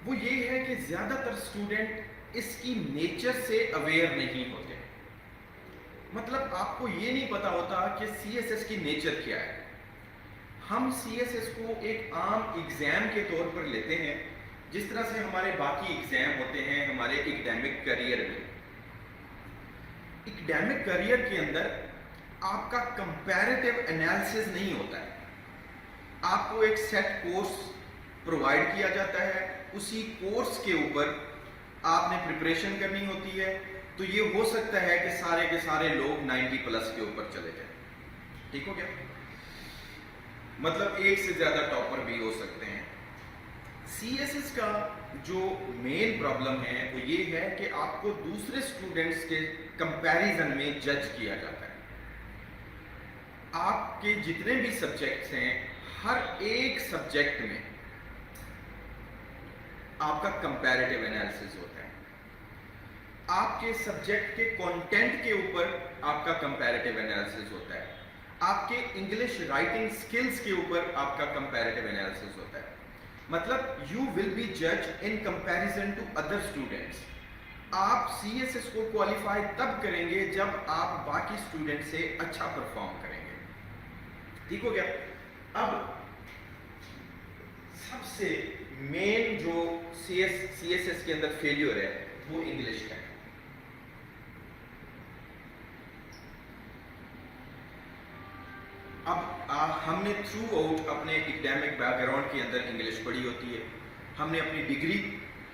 وہ یہ ہے کہ زیادہ تر اسٹوڈنٹ اس کی نیچر سے اویئر نہیں ہوتے. مطلب آپ کو یہ نہیں پتا ہوتا کہ سی ایس ایس کی نیچر کیا ہے. ہم سی ایس ایس کو ایک عام ایگزام کے طور پر لیتے ہیں, جس طرح سے ہمارے باقی ایگزام ہوتے ہیں ہمارے ایکڈیمک کیریئر میں. ایکڈیمک کیریئر کے اندر آپ کا کمپیریٹیو انالیسس نہیں ہوتا ہے. آپ کو ایک سیٹ کورس پرووائڈ کیا جاتا ہے, اسی کورس کے اوپر آپ نے پریپریشن کرنی ہوتی ہے. تو یہ ہو سکتا ہے کہ سارے کے سارے لوگ 90+ کے اوپر چلے جائیں. ٹھیک ہو گیا؟ مطلب ایک سے زیادہ ٹاپر بھی ہو سکتے ہیں. سی ایس ایس کا جو مین پرابلم ہے وہ یہ ہے کہ آپ کو دوسرے اسٹوڈنٹس کے کمپیریزن میں جج کیا جاتا ہے. آپ کے جتنے بھی سبجیکٹس ہیں ہر ایک سبجیکٹ میں آپ کا کمپیریٹیو انالیسس ہوتا ہے. آپ کے سبجیکٹ کے کنٹینٹ کے اوپر آپ کا کمپیریٹیو انالیسس ہوتا ہے. آپ کے انگلش رائٹنگ سکلز کے اوپر آپ کا کمپیریٹیو انالیسس ہوتا ہے. مطلب یو ول بی جج in comparison to other students. آپ سی ایس ایس کو کوالیفائی تب کریں گے جب آپ باقی اسٹوڈنٹ سے اچھا پرفارم کریں گے. ٹھیک ہو گیا؟ اب سب سے مین جو سی ایس ایس کے اندر فیلیور ہے وہ انگلش کا ہے. اب ہم نے تھرو آؤٹ اپنے ایکڈیمک بیک گراؤنڈ کے اندر انگلش پڑھی ہوتی ہے. ہم نے اپنی ڈگری,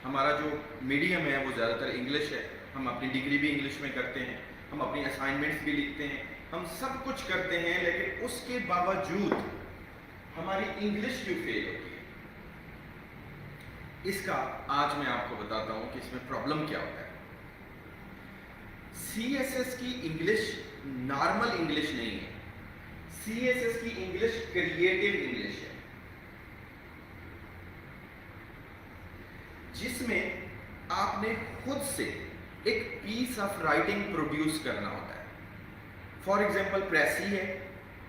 ہمارا جو میڈیم ہے وہ زیادہ تر انگلش ہے. ہم اپنی ڈگری بھی انگلش میں کرتے ہیں, ہم اپنی اسائنمنٹس بھی لکھتے ہیں, ہم سب کچھ کرتے ہیں, لیکن اس کے باوجود ہماری انگلش کیوں فیل ہوتی ہے؟ اس کا آج میں آپ کو بتاتا ہوں کہ اس میں پرابلم کیا ہوتا ہے. سی ایس ایس کی انگلش نارمل انگلش نہیں ہے. سی ایس ایس کی انگلش کریٹو انگلش ہے, جس میں آپ نے خود سے ایک پیس آف رائٹنگ پروڈیوس کرنا ہوتا ہے. فار ایگزامپل پریسی ہے,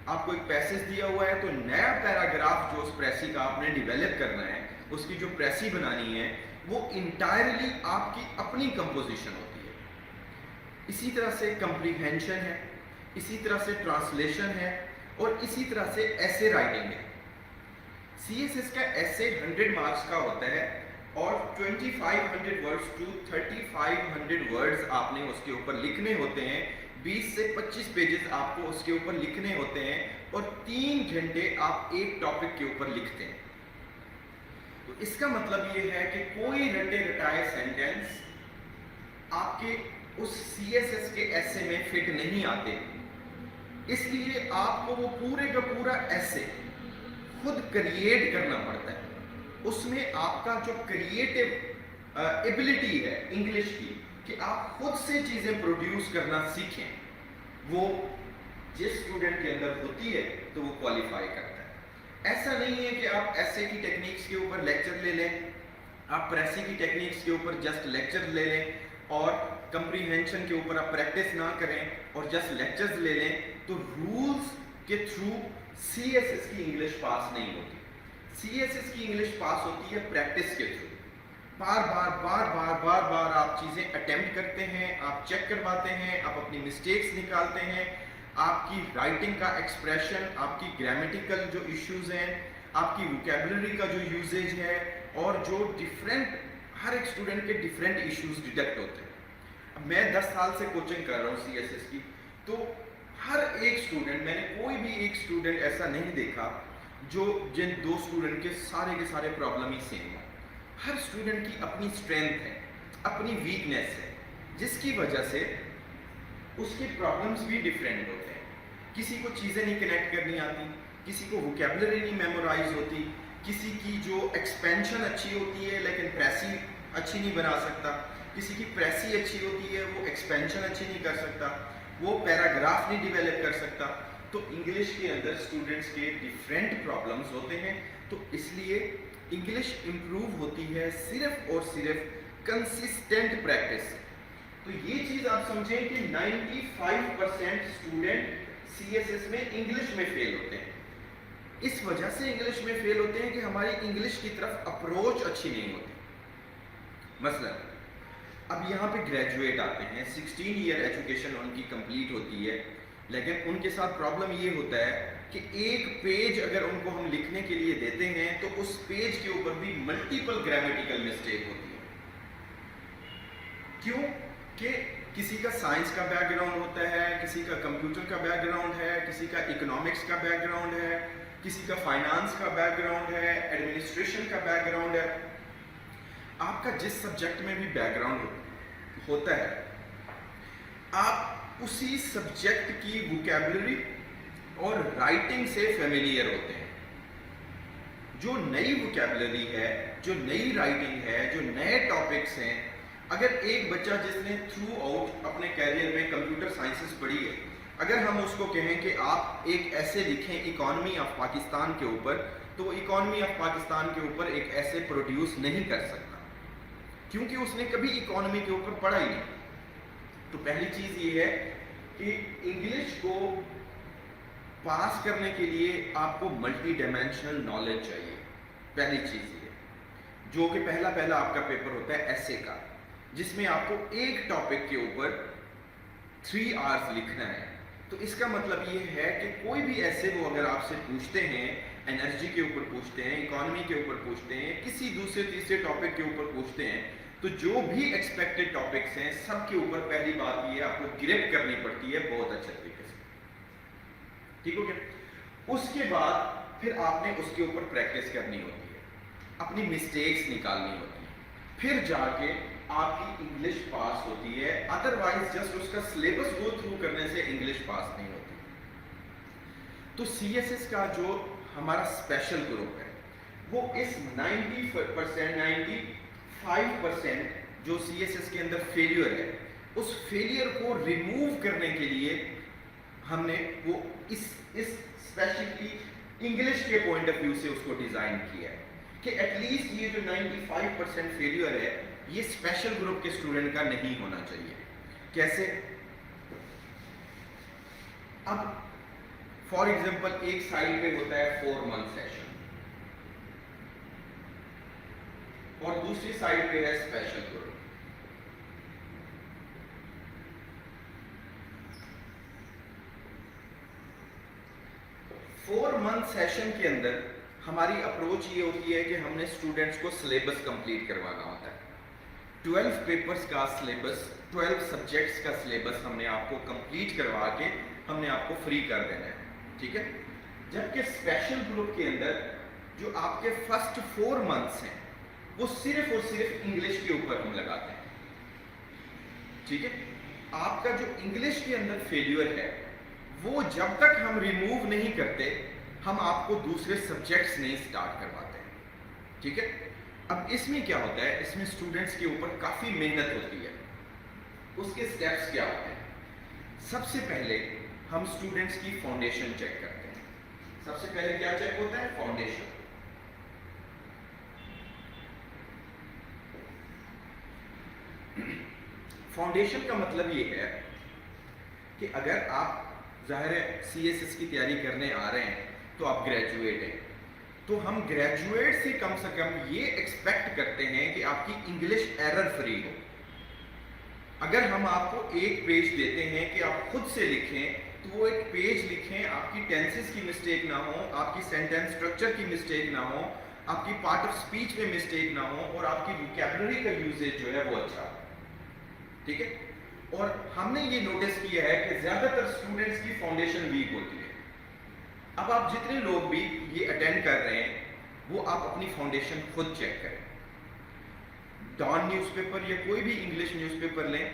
آپ کو ایک پیسج دیا ہوا ہے تو نیا پیراگراف جو اس پریسی کا آپ نے ڈیولپ کرنا ہے, اس کی جو پریسی بنانی ہے وہ انٹائرلی آپ کی اپنی کمپوزیشن ہوتی ہے. اسی طرح سے کمپریہنشن ہے. इसी तरह से ट्रांसलेशन है और इसी तरह से ऐसे राइटिंग है। CSS का ऐसे 100 मार्क्स का होता है और 2500 वर्ड्स टू 3500 वर्ड्स आपने उसके ऊपर लिखने होते हैं। 20 से 25 पेजेस आपको उसके ऊपर लिखने होते हैं और 3 घंटे आप एक टॉपिक के ऊपर लिखते हैं। तो इसका मतलब ये है कि कोई रटे रटाए सेंटेंस आपके उस CSS के ऐसे में फिट नहीं आते, इसलिए आपको वो पूरे का पूरा ऐसे खुद क्रिएट करना पड़ता है। उसमें आपका जो क्रिएटिव एबिलिटी है इंग्लिश की, कि आप खुद से चीजें प्रोड्यूस करना सीखें, वो जिस स्टूडेंट के अंदर होती है तो वो क्वालिफाई करता है। ऐसा नहीं है कि आप ऐसे की टेक्निक्स के ऊपर लेक्चर ले लें, आप प्रेसी की टेक्निक्स के ऊपर जस्ट लेक्चर ले लें और कंप्रीहेंशन के ऊपर आप प्रैक्टिस ना करें और जस्ट लेक्चर्स ले लें, तो रूल्स के थ्रू CSS की इंग्लिश पास नहीं होती। CSS की इंग्लिश पास होती है प्रैक्टिस के थ्रू। बार बार आप चीजें अटेम्प्ट करते हैं, आप चेक करवाते हैं, आप अपनी मिस्टेक्स निकालते हैं, आपकी राइटिंग का एक्सप्रेशन, आपकी ग्रामेटिकल जो इश्यूज हैं, आपकी वोकैबुलरी का जो यूजेज है और जो डिफरेंट, हर एक स्टूडेंट के डिफरेंट इश्यूज डिटेक्ट होते हैं। अब मैं 10 साल से कोचिंग कर रहा हूँ CSS की, तो हर एक स्टूडेंट, मैंने कोई भी एक स्टूडेंट ऐसा नहीं देखा जो जिन 2 स्टूडेंट के सारे प्रॉब्लम ही सेम है। हर स्टूडेंट की अपनी स्ट्रेंथ है, अपनी वीकनेस है, जिसकी वजह से उसके प्रॉब्लम्स भी डिफरेंट होते हैं। किसी को चीज़ें नहीं कनेक्ट करनी आती, किसी को वोकैबुलरी नहीं मेमोराइज होती, किसी की जो एक्सपेंशन अच्छी होती है लेकिन प्रेसी अच्छी नहीं बना सकता, किसी की प्रेसी अच्छी होती है वो एक्सपेंशन अच्छी नहीं कर सकता, वो पैराग्राफ नहीं डिवेलप कर सकता। तो इंग्लिश के अंदर स्टूडेंट्स के डिफरेंट प्रॉब्लम्स होते हैं, तो इसलिए इंग्लिश इंप्रूव होती है सिर्फ और सिर्फ कंसिस्टेंट प्रैक्टिस से। तो ये चीज आप समझें कि 95% स्टूडेंट CSS में इंग्लिश में फेल होते हैं। इस वजह से इंग्लिश में फेल होते हैं कि हमारी इंग्लिश की तरफ अप्रोच अच्छी नहीं होती। मसलन अब यहाँ पे ग्रेजुएट आते हैं, 16 ईयर एजुकेशन उनकी कंप्लीट होती है, लेकिन उनके साथ प्रॉब्लम ये होता है कि एक पेज अगर उनको हम लिखने के लिए देते हैं तो उस पेज के ऊपर भी मल्टीपल ग्रामेटिकल मिस्टेक होती है। क्यों? कि किसी का साइंस का बैकग्राउंड होता है, किसी का कंप्यूटर का बैकग्राउंड है, किसी का इकोनॉमिक्स का बैकग्राउंड है, किसी का फाइनेंस का बैकग्राउंड है, एडमिनिस्ट्रेशन का बैकग्राउंड है। आपका जिस सब्जेक्ट में भी बैकग्राउंड होता है, आप उसी सब्जेक्ट की वोकैबुलरी और राइटिंग से फेमिलियर होते हैं। जो नई वोकैबुलरी है, जो नई राइटिंग है, जो नए टॉपिक्स हैं, अगर एक बच्चा जिसने थ्रू आउट अपने कैरियर में कंप्यूटर साइंसेस पढ़ी है, अगर हम उसको कहें कि आप एक ऐसे लिखें इकोनॉमी ऑफ पाकिस्तान के ऊपर, तो इकोनॉमी ऑफ पाकिस्तान के ऊपर एक ऐसे प्रोड्यूस नहीं कर सकता, क्योंकि उसने कभी इकोनॉमी के ऊपर पढ़ा ही नहीं। तो पहली चीज ये है कि इंग्लिश को पास करने के लिए आपको मल्टी डायमेंशनल नॉलेज चाहिए। पहली चीज ये, जो कि पहला आपका पेपर होता है ऐसे का, जिसमें आपको एक टॉपिक के ऊपर 3 आवर्स लिखना है। तो इसका मतलब ये है कि कोई भी ऐसे वो अगर आपसे पूछते हैं, एनर्जी के ऊपर पूछते हैं, इकोनॉमी के ऊपर पूछते हैं, किसी दूसरे तीसरे टॉपिक के ऊपर पूछते हैं, तो जो भी एक्सपेक्टेड टॉपिक्स हैं सब के ऊपर पहली बात ये आपको ग्रिप करनी पड़ती है बहुत अच्छे तरीके से। ठीक हो गया? उसके बाद फिर आपने उसके ऊपर प्रैक्टिस करनी होती है, अपनी मिस्टेक्स निकालनी होती है, फिर जाके आपकी इंग्लिश पास होती है। अदरवाइज जस्ट उसका सिलेबस गो थ्रू करने से इंग्लिश पास नहीं होती। तो CSS का जो हमारा स्पेशल ग्रुप है, वो इस 95% जो CSS के अंदर फेलियर है, उस फेलियर को रिमूव करने के लिए हमने वो इस स्पेशली इंग्लिश के पॉइंट ऑफ व्यू से उसको डिजाइन किया है कि एटलीस्ट ये जो 95% फेलियर है, ये स्पेशल ग्रुप के स्टूडेंट का नहीं होना चाहिए। कैसे? अब फॉर एग्जांपल एक साइड पे होता है 4 मंथ सेशन और दूसरी साइड पे है स्पेशल ग्रुप। 4 मंथ सेशन के अंदर हमारी अप्रोच ये होती है कि हमने स्टूडेंट्स को सिलेबस कंप्लीट करवाना होता है। 12 पेपर्स का सिलेबस, 12 सब्जेक्ट्स का सिलेबस हमने आपको कंप्लीट करवा के हमने आपको फ्री कर देना है, ठीक है। जबकि स्पेशल ग्रुप के अंदर जो आपके फर्स्ट 4 मंथ्स हैं वो सिर्फ और सिर्फ इंग्लिश के ऊपर हम लगाते हैं, ठीक है। आपका जो इंग्लिश के अंदर फेल्यूर है वो जब तक हम रिमूव नहीं करते हम आपको दूसरे सब्जेक्ट्स नहीं स्टार्ट करवाते हैं, ठीक है। अब इसमें क्या होता है, इसमें स्टूडेंट्स के ऊपर काफ़ी मेहनत होती है। उसके स्टेप्स क्या होते हैं? सबसे पहले हम स्टूडेंट्स की फाउंडेशन चेक करते हैं। सबसे पहले क्या चेक होता है? फाउंडेशन। फाउंडेशन का मतलब ये है कि अगर आप ज़ाहिर है CSS की तैयारी करने आ रहे हैं तो आप ग्रेजुएट हैं, तो हम ग्रेजुएट से कम ये एक्सपेक्ट करते हैं कि आपकी इंग्लिश एरर फ्री हो। अगर हम आपको एक पेज देते हैं कि आप खुद से लिखें तो वो एक पेज लिखें, आपकी टेंसेस की मिस्टेक ना हो, आपकी सेंटेंस स्ट्रक्चर की मिस्टेक ना हो, आपकी पार्ट ऑफ स्पीच में मिस्टेक ना हो और आपकी वोकैबुलरी का यूजेज जो है वो अच्छा हो, ठीक है। और हमने ये नोटिस किया है कि ज्यादातर स्टूडेंट्स की फाउंडेशन वीक होती है। अब आप जितने लोग भी ये अटेंड कर रहे हैं वो आप अपनी फाउंडेशन खुद चेक करें। डॉन न्यूज़पेपर या कोई भी इंग्लिश न्यूज़पेपर लें,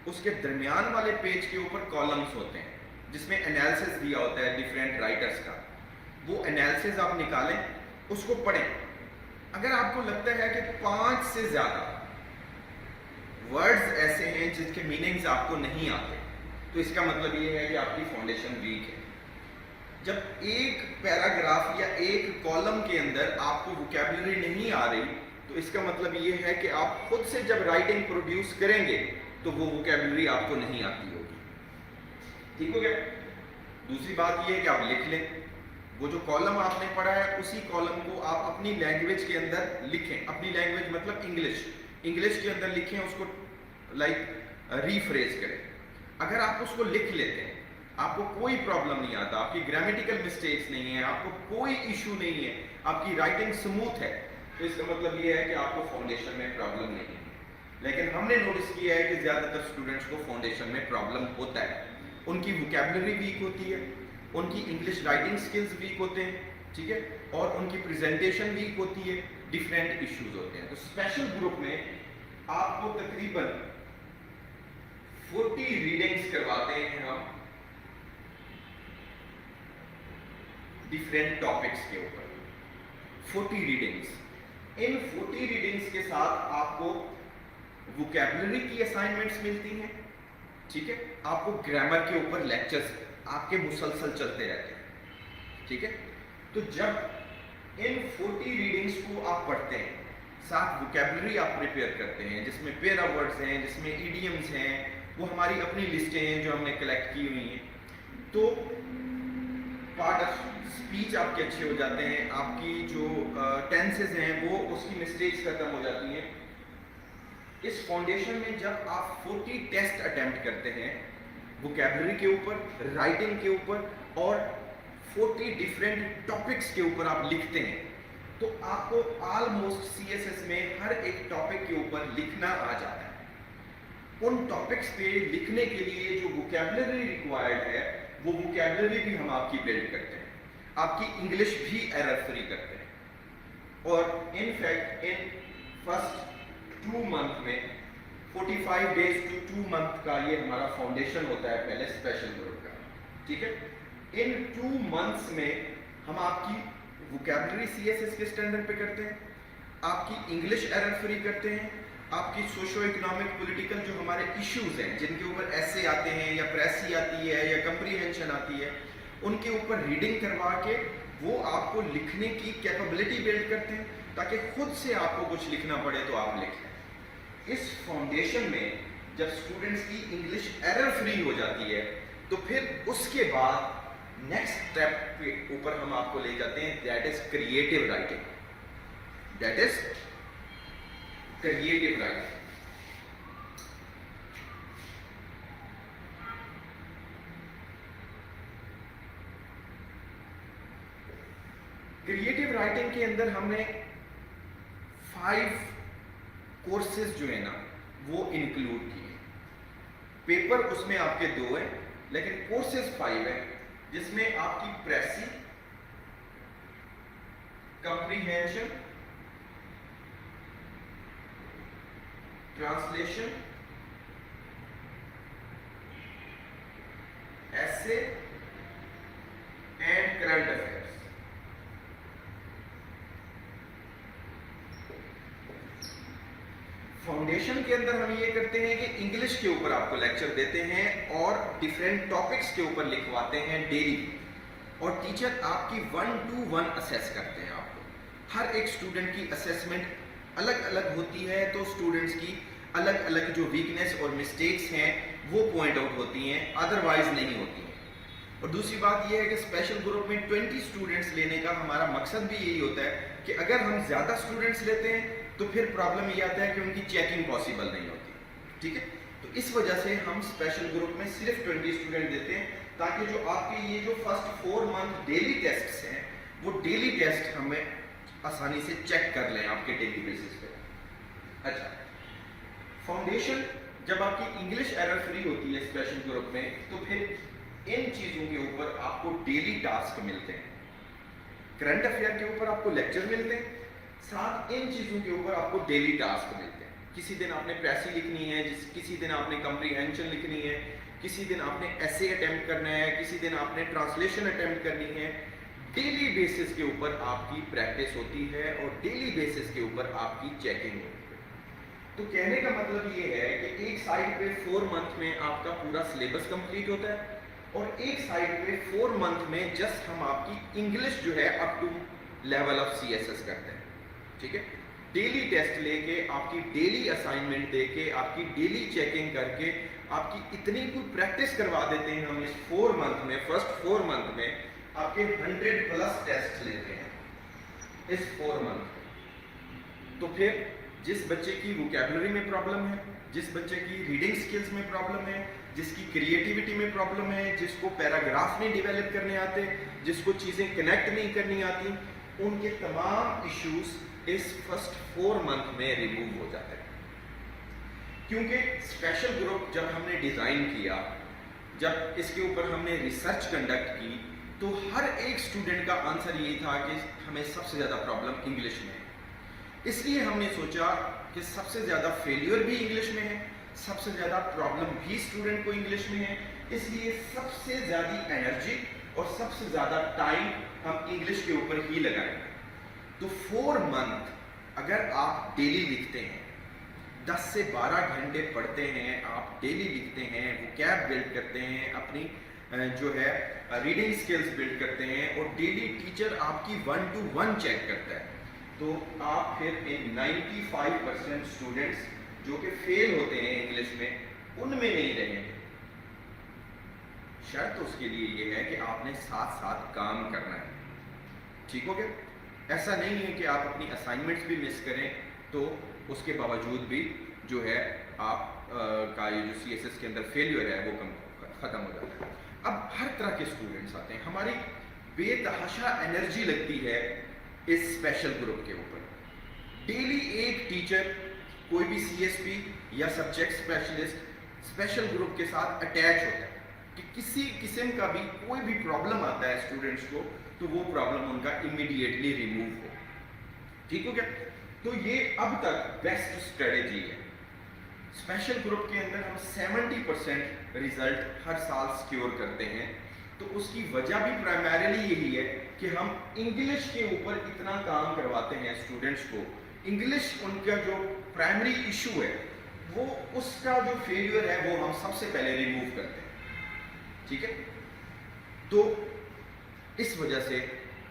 उसके दरमियान वाले पेज के ऊपर कॉलम्स होते हैं जिसमें एनालिसिस दिया होता है डिफरेंट राइटर्स का। वो एनालिसिस आप निकालें, उसको पढ़ें। अगर आपको लगता है कि 5 से ज्यादा वर्ड्स ऐसे हैं जिसके मीनिंग्स आपको नहीं आते, तो इसका मतलब ये है कि आपकी फाउंडेशन वीक है। जब एक पैराग्राफ या एक कॉलम के अंदर आपको वोकैबुलरी नहीं आ रही तो इसका मतलब ये है कि आप खुद से जब राइटिंग प्रोड्यूस करेंगे तो वो वोकैबुलरी आपको नहीं आती होगी, ठीक हो गया। दूसरी बात ये है कि आप लिख लें। वो जो कॉलम आपने पढ़ा है उसी कॉलम को आप अपनी लैंग्वेज के अंदर लिखें। अपनी लैंग्वेज मतलब इंग्लिश के अंदर लिखें, उसको रीफ्रेज करें। अगर आप उसको लिख लेते हैं, आपको कोई प्रॉब्लम नहीं आता, आपकी ग्रामेटिकल मिस्टेक्स नहीं है, आपको कोई इशू नहीं है, आपकी राइटिंग स्मूथ है, तो इसका मतलब ये है कि आपको फाउंडेशन में प्रॉब्लम नहीं है। लेकिन हमने नोटिस किया है कि ज्यादातर स्टूडेंट्स को फाउंडेशन में प्रॉब्लम होता है। उनकी वोकैबुलरी वीक होती है, उनकी इंग्लिश राइटिंग स्किल्स वीक होते हैं, ठीक है, और उनकी प्रेजेंटेशन वीक होती है, डिफरेंट इश्यूज होते हैं। तो स्पेशल ग्रुप में आपको तकरीबन 40 रीडिंग्स करवाते हैं हम डिफरेंट टॉपिक्स के ऊपर। 40 रीडिंग्स। इन 40 रीडिंग्स के साथ आपको वोकैबुलरी की असाइनमेंट्स मिलती हैं, ठीक है। आपको ग्रामर के ऊपर लेक्चर्स आपके मुसलसल चलते रहते हैं, ठीक है। तो जब इन 40 रीडिंग्स को आप पढ़ते हैं, साथ वोकैबुलरी आप प्रिपेयर करते हैं जिसमें पेरा वर्ड्स हैं, जिसमें इडियम्स हैं, वो हमारी अपनी लिस्टें हैं जो हमने कलेक्ट की हुई हैं, तो पार्ट ऑफ स्पीच आपके अच्छे हो जाते हैं, आपकी जो टेंसेस हैं वो उसकी मिस्टेक्स खत्म हो जाती हैं। इस फाउंडेशन में जब आप 40 टेस्ट अटेम्प्ट करते हैं वोकैबुलरी के ऊपर, राइटिंग के ऊपर और 40 डिफरेंट टॉपिक्स के ऊपर आप लिखते हैं, तो आपको ऑलमोस्ट CSS में हर एक टॉपिक के ऊपर लिखना आ जाता है। उन टॉपिक्स पे लिखने के लिए जो वोकैबुलरी रिक्वायर्ड है वो वोकैबुलरी भी हम आपकी बिल्ड करते हैं, आपकी इंग्लिश भी एरर फ्री करते हैं। और इनफैक्ट इन फर्स्ट 2 मंथ में 45 डेज टू 2 मंथ का ये हमारा फाउंडेशन होता है पहले स्पेशल ग्रुप का, ठीक है। इन 2 मंथ्स में हम आपकी वोकैबुलरी CSS के स्टैंडर्ड पे करते हैं, आपकी इंग्लिश एरर फ्री करते हैं, आपकी सोशो इकोनॉमिक पॉलिटिकल जो हमारे इश्यूज हैं जिनके ऊपर ऐसे आते हैं या प्रेसी आती है या कंप्रीहेंशन आती है, उनके ऊपर रीडिंग करवा के वो आपको लिखने की कैपेबिलिटी बिल्ड करते हैं ताकि खुद से आपको कुछ लिखना पड़े तो आप लिखें। इस फाउंडेशन में जब स्टूडेंट्स की इंग्लिश एरर फ्री हो जाती है तो फिर उसके बाद नेक्स्ट स्टेप के ऊपर हम आपको ले जाते हैं, that is creative writing. That is creative writing. Creative writing के अंदर हमने 5 कोर्सेज जो है ना वो इंक्लूड किए। पेपर उसमें आपके 2 है, लेकिन कोर्सेज 5 है, जिसमें आपकी precis, comprehension, translation, essay and current affairs. Foundation के अंदर हम ये करते हैं कि इंग्लिश के ऊपर आपको लेक्चर देते हैं और डिफरेंट टॉपिक्स के ऊपर लिखवाते हैं डेली, और टीचर आपकी 1-to-1 असेस करते हैं आपको। हर एक स्टूडेंट की असेसमेंट अलग अलग होती है, तो स्टूडेंट्स की अलग अलग जो वीकनेस और मिस्टेक्स हैं वो पॉइंट आउट होती हैं, अदरवाइज नहीं होती हैं। और दूसरी बात यह है कि स्पेशल ग्रुप में 20 स्टूडेंट्स लेने का हमारा मकसद भी यही होता है कि अगर हम ज़्यादा स्टूडेंट्स लेते हैं तो फिर प्रॉब्लम ये आता है कि उनकी चेकिंग पॉसिबल नहीं होती, ठीक है। तो इस वजह से हम स्पेशल ग्रुप में सिर्फ 20 स्टूडेंट देते हैं, ताकि जो आपके ये जो फर्स्ट 4 मंथ डेली टेस्ट्स हैं वो डेली टेस्ट हमें आसानी से चेक कर लें आपके डेली बेसिस पे। अच्छा, फाउंडेशन जब आपकी इंग्लिश एरर फ्री होती है स्पेशल ग्रुप में, तो फिर इन चीज़ों के ऊपर आपको डेली टास्क मिलते हैं। करंट अफेयर के ऊपर आपको लेक्चर मिलते हैं, साथ इन चीज़ों के ऊपर आपको डेली टास्क मिलते हैं। किसी दिन आपने प्रेसी लिखनी है, किसी दिन आपने कंप्रीहेंशन लिखनी है, किसी दिन आपने एसे अटेम्प्ट करना है, किसी दिन आपने ट्रांसलेशन अटेम्प्ट करनी है। डेली बेसिस के ऊपर आपकी प्रैक्टिस होती है और डेली बेसिस के ऊपर आपकी चेकिंग होती है। तो कहने का मतलब ये है कि एक साइड पे 4 मंथ में आपका पूरा सिलेबस कंप्लीट होता है, और एक साइड पे 4 मंथ में जस्ट हम आपकी इंग्लिश जो है up to level of CSS करते हैं, ठीक है। डेली टेस्ट लेके, आपकी डेली असाइनमेंट देके, आपकी डेली चेकिंग करके आपकी इतनी कुछ प्रैक्टिस करवा देते हैं हम इस 4 मंथ में। फर्स्ट 4 मंथ में आपके 100+ टेस्ट लेते हैं इस 4 मंथ। तो फिर जिस बच्चे की वोकैबुलरी में प्रॉब्लम है, जिस बच्चे की रीडिंग स्किल्स में प्रॉब्लम है, जिसकी क्रिएटिविटी में प्रॉब्लम है, जिसको पैराग्राफ नहीं डेवलप करने आते, जिसको चीज़ें कनेक्ट नहीं करनी आती, उनके तमाम इश्यूज इस फर्स्ट 4 मंथ में रिमूव हो जाते हैं। क्योंकि स्पेशल ग्रुप जब हमने डिज़ाइन किया, जब इसके ऊपर हमने रिसर्च कंडक्ट की, तो हर एक स्टूडेंट का आंसर ये था कि हमें सबसे ज़्यादा प्रॉब्लम इंग्लिश में है। इसलिए हमने सोचा कि सबसे ज़्यादा फेलियर भी इंग्लिश में है, सबसे ज़्यादा प्रॉब्लम भी स्टूडेंट को इंग्लिश में है, इसलिए सबसे ज़्यादा एनर्जी और सबसे ज़्यादा टाइम हम इंग्लिश के ऊपर ही लगाएंगे। तो 4 मंथ अगर आप डेली लिखते हैं, 10 से 12 घंटे पढ़ते हैं, आप डेली लिखते हैं, वोकैब बिल्ड करते हैं, अपनी जो है रीडिंग स्किल्स बिल्ड करते हैं, और डेली टीचर आपकी 1-to-1 चेक करता है, तो आप फिर इन 95% स्टूडेंट्स जो कि फेल होते हैं इंग्लिश में, उनमें नहीं रहेंगे। शर्त उसके लिए ये है कि आपने साथ साथ काम करना है, ठीक हो गया। ऐसा नहीं है कि आप अपनी असाइनमेंट्स भी मिस करें तो उसके बावजूद भी जो है आप का ये जो CSS के अंदर फेलियर है वो ख़त्म हो जाता है। अब हर तरह के स्टूडेंट्स आते हैं, हमारी बेतहाशा एनर्जी लगती है इस स्पेशल ग्रुप के ऊपर। डेली एक टीचर, कोई भी CSP या सब्जेक्ट स्पेशलिस्ट स्पेशल ग्रुप के साथ अटैच होता है कि किसी किस्म का भी कोई भी प्रॉब्लम आता है स्टूडेंट्स को, तो वो प्रॉब्लम उनका इमीडिएटली रिमूव हो, ठीक हो गया। तो ये अब तक बेस्ट स्ट्रेटेजी है। स्पेशल ग्रुप के अंदर हम 70% रिजल्ट हर साल सिक्योर करते हैं, तो उसकी वजह भी प्राइमरीली यही है कि हम इंग्लिश के ऊपर इतना काम करवाते हैं स्टूडेंट्स को। इंग्लिश उनका जो प्राइमरी इशू है, वो उसका जो फेलियर है वो हम सबसे पहले रिमूव करते हैं, ठीक है। तो इस वजह से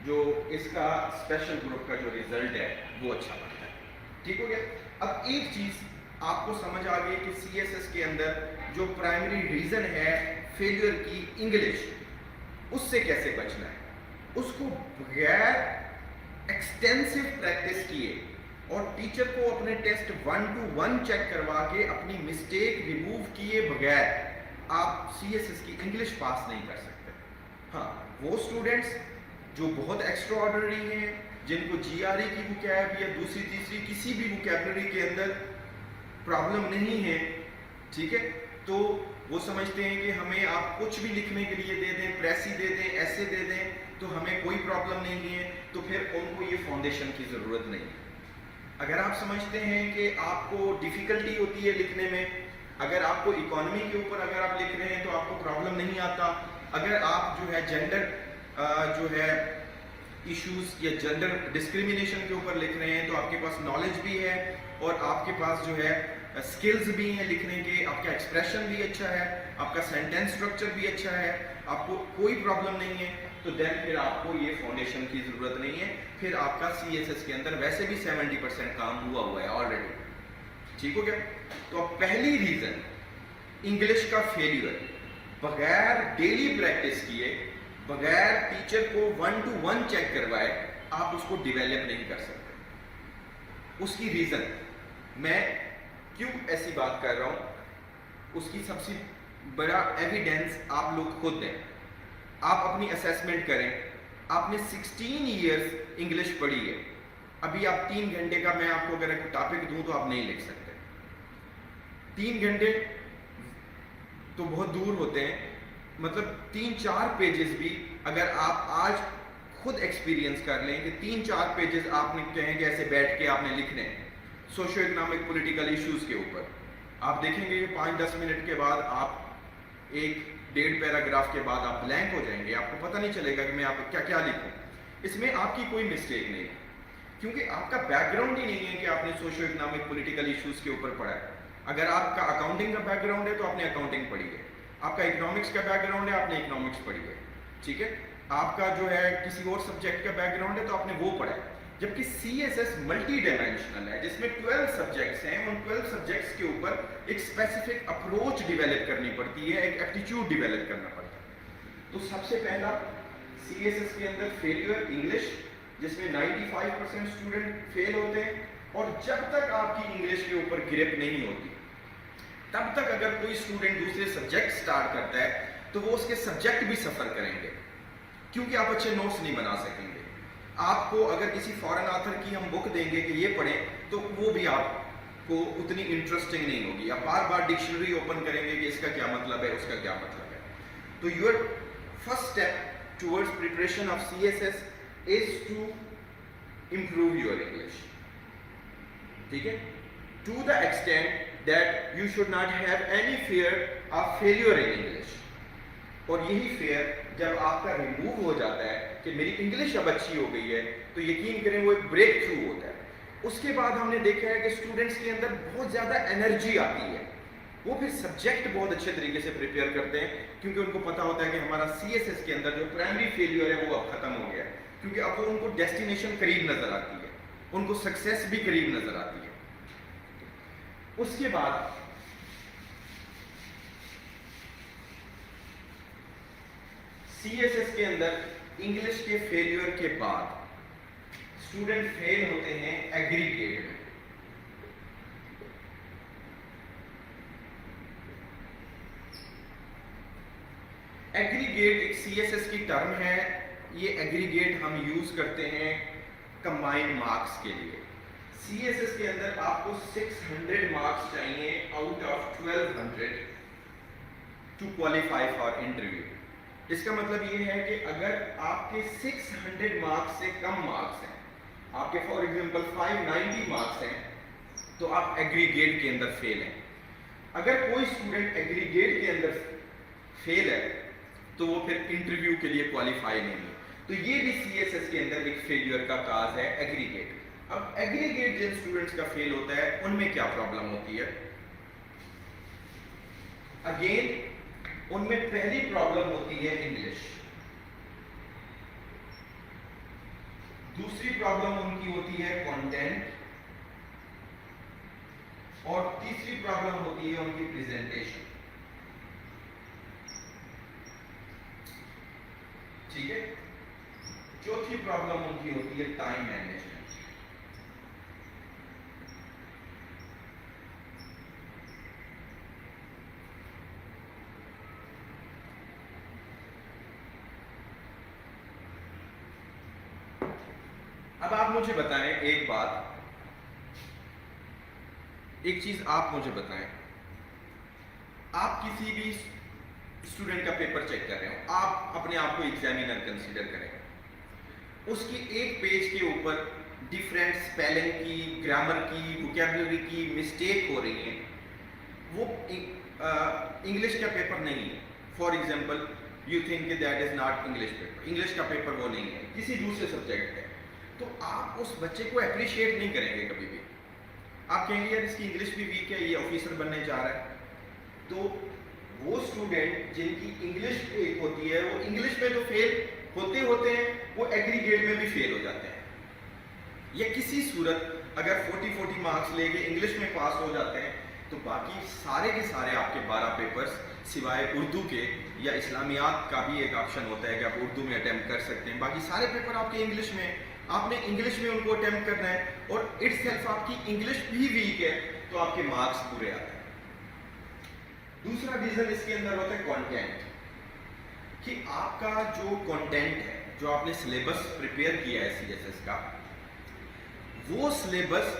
जो इसका स्पेशल ग्रुप का जो रिजल्ट है वो अच्छा बनता है, ठीक हो गया। अब एक चीज आपको समझ आ गई कि CSS के अंदर जो प्राइमरी रीजन है फेलियर की इंग्लिश, उससे कैसे बचना है। उसको बगैर एक्सटेंसिव प्रैक्टिस किए और टीचर को अपने टेस्ट 1-to-1 चेक करवा के अपनी मिस्टेक रिमूव किए बगैर आप CSS की इंग्लिश पास नहीं कर सकते। हाँ, वो स्टूडेंट्स जो बहुत एक्स्ट्रा ऑर्डिनरी हैं, जिनको GRE की वोकैब या दूसरी तीसरी किसी भी वोकैबलरी के अंदर प्रॉब्लम नहीं है, ठीक है, तो वो समझते हैं कि हमें आप कुछ भी लिखने के लिए दे दें, प्रेसी दे दें, ऐसे दे दें, तो हमें कोई प्रॉब्लम नहीं है, तो फिर उनको ये फाउंडेशन की ज़रूरत नहीं है। अगर आप समझते हैं कि आपको डिफ़िकल्टी होती है लिखने में, अगर आपको इकोनॉमी के ऊपर अगर आप लिख रहे हैं तो आपको प्रॉब्लम नहीं आता, अगर आप जो है जेंडर जो है इश्यूज या जेंडर डिस्क्रिमिनेशन के ऊपर लिख रहे हैं तो आपके पास नॉलेज भी है और आपके पास जो है स्किल्स भी हैं लिखने के, आपका एक्सप्रेशन भी अच्छा है, आपका सेंटेंस स्ट्रक्चर भी अच्छा है, आपको कोई प्रॉब्लम नहीं है, तो देन फिर आपको ये फाउंडेशन की ज़रूरत नहीं है। फिर आपका CSS के अंदर वैसे भी 70% काम हुआ है ऑलरेडी, ठीक हो गया। तो अब पहली रीज़न इंग्लिश का फेलियर, बगैर डेली प्रैक्टिस किए, बगैर टीचर को 1-to-1 चेक करवाए आप उसको डेवलप नहीं कर सकते। उसकी रीज़न मैं क्यों ऐसी बात कर रहा हूं, उसकी सबसे बड़ा एविडेंस आप लोग खुद दें। आप अपनी असेसमेंट करें, आपने 16 इयर्स इंग्लिश पढ़ी है, अभी आप 3 घंटे का मैं आपको अगर एक टॉपिक दूं तो आप नहीं लिख सकते। 3 घंटे तो बहुत दूर होते हैं, मतलब 3-4 पेजेस भी अगर आप आज खुद एक्सपीरियंस कर लें कि 3-4 पेजेस आपने कहेंगे ऐसे बैठ के आपने लिखने सोशो इकोनॉमिक पॉलिटिकल इश्यूज के ऊपर, आप देखेंगे 5-10 मिनट के बाद आप 1-1.5 पैराग्राफ के बाद आप ब्लैंक हो जाएंगे, आपको पता नहीं चलेगा कि मैं आप क्या क्या लिखूं। इसमें आपकी कोई मिस्टेक नहीं है, क्योंकि आपका बैकग्राउंड ही नहीं है कि आपने सोशो इकोनॉमिक पॉलिटिकल इश्यूज के ऊपर पढ़ा है। अगर आपका अकाउंटिंग का बैकग्राउंड है तो आपने अकाउंटिंग पढ़ी है, आपका इकोनॉमिक्स का बैकग्राउंड है आपने इकोनॉमिक्स पढ़ी है, ठीक है, आपका जो है किसी और सब्जेक्ट का बैकग्राउंड है तो आपने वो पढ़ा है। जबकि CSS मल्टी डायमेंशनल है, जिसमें 12 सब्जेक्ट्स हैं, उन 12 सब्जेक्ट्स के ऊपर एक स्पेसिफिक अप्रोच डेवलप करनी पड़ती है, एक एप्टीट्यूड डेवलप करना पड़ता है। तो सबसे पहला CSS के अंदर फेलियर इंग्लिश, जिसमें 95% स्टूडेंट फेल होते हैं, और जब तक आपकी इंग्लिश के ऊपर ग्रिप नहीं होती तब तक अगर कोई स्टूडेंट दूसरे सब्जेक्ट स्टार्ट करता है तो वो उसके सब्जेक्ट भी सफर करेंगे, क्योंकि आप अच्छे नोट्स नहीं बना सकेंगे। आपको अगर किसी फॉरेन ऑथर की हम बुक देंगे कि ये पढ़ें तो वो भी आपको उतनी इंटरेस्टिंग नहीं होगी, आप बार बार डिक्शनरी ओपन करेंगे कि इसका क्या मतलब है, उसका क्या मतलब है। तो your first step towards preparation of CSS is to improve your English, ठीक है, to the extent that you should not have any fear of failure in English। और यही fear जब आपका रिमूव हो जाता है कि मेरी इंग्लिश अब अच्छी हो गई है, तो यकीन करें वो एक ब्रेक थ्रू होता है। उसके बाद हमने देखा है कि स्टूडेंट्स के अंदर बहुत ज़्यादा एनर्जी आती है, वो फिर सब्जेक्ट बहुत अच्छे तरीके से प्रिपेयर करते हैं, क्योंकि उनको पता होता है कि हमारा CSS के अंदर जो प्राइमरी फेलियर है वो अब खत्म हो गया है, क्योंकि अब वो उनको डेस्टिनेशन करीब नजर आती है, उनको सक्सेस भी करीब नजर आती है। उसके बाद CSS के अंदर इंग्लिश के फेलियर के बाद स्टूडेंट फेल होते हैं एग्रीगेट में। एग्रीगेट एक CSS की टर्म है, ये एग्रीगेट हम यूज करते हैं कंबाइंड मार्क्स के लिए। CSS के अंदर आपको 600 मार्क्स चाहिए out of 1200 to qualify for interview. इसका मतलब ये है कि अगर आपके 600 मार्क्स से कम मार्क्स हैं, आपके फॉर एग्जांपल 590 मार्क्स हैं, तो आप एग्रीगेट के अंदर फेल हैं। अगर कोई स्टूडेंट एग्रीगेट के अंदर फेल है तो वो फिर इंटरव्यू के लिए क्वालिफाई नहीं है। तो ये भी CSS के अंदर एक फेलियर का काज है, एग्रीगेट। अब एग्रीगेट जिन स्टूडेंट्स का फेल होता है उनमें क्या प्रॉब्लम होती है? अगेन उनमें पहली प्रॉब्लम होती है इंग्लिश, दूसरी प्रॉब्लम उनकी होती है कंटेंट, और तीसरी प्रॉब्लम होती है उनकी प्रेजेंटेशन। ठीक है, चौथी प्रॉब्लम उनकी होती है टाइम मैनेजमेंट। مجھے بتائیں ایک بات, ایک چیز آپ مجھے بتائیں, آپ کسی بھی اسٹوڈنٹ کا پیپر چیک کر رہے ہو, آپ اپنے آپ کو ایگزامینر کنسیڈر کریں, اس کی ایک پیج کے اوپر ڈفرینٹ اسپیلنگ کی, گرامر کی, ووکیبلری کی مسٹیک ہو رہی ہیں, وہ انگلش کا پیپر نہیں ہے. For example you think that is not English paper, English کا پیپر وہ نہیں ہے, کسی دوسرے سبجیکٹ ہے, تو آپ اس بچے کو اپریشیٹ نہیں کریں گے کبھی بھی. آپ کہیں گے یار اس کی انگلش بھی ویک ہے, یہ آفیسر بننے جا رہا ہے. تو وہ اسٹوڈنٹ جن کی انگلش ویک ہوتی ہے, وہ انگلش میں جو فیل ہوتے ہیں وہ ایگریگیٹ میں بھی فیل ہو جاتے ہیں. یا کسی صورت اگر 40 مارکس لے کے انگلش میں پاس ہو جاتے ہیں تو باقی سارے کے سارے آپ کے 12 پیپرز سوائے اردو کے, یا اسلامیات کا بھی ایک آپشن ہوتا ہے کہ آپ اردو میں اٹیمپٹ کر سکتے ہیں, باقی سارے پیپر آپ کے انگلش میں, آپ نے انگلش میں ان کو اٹیمپٹ کرنا ہے, اور اٹ سیلف آپ کی انگلش بھی ویک ہے تو آپ کے مارکس پورے آتے ہیں. دوسرا ریزن اس کے اندر ہوتا ہے کانٹینٹ, کہ آپ کا جو کانٹینٹ ہے, جو آپ نے سلیبس پریپیئر کیا ہے سی ایس ایس کا, وہ سلیبس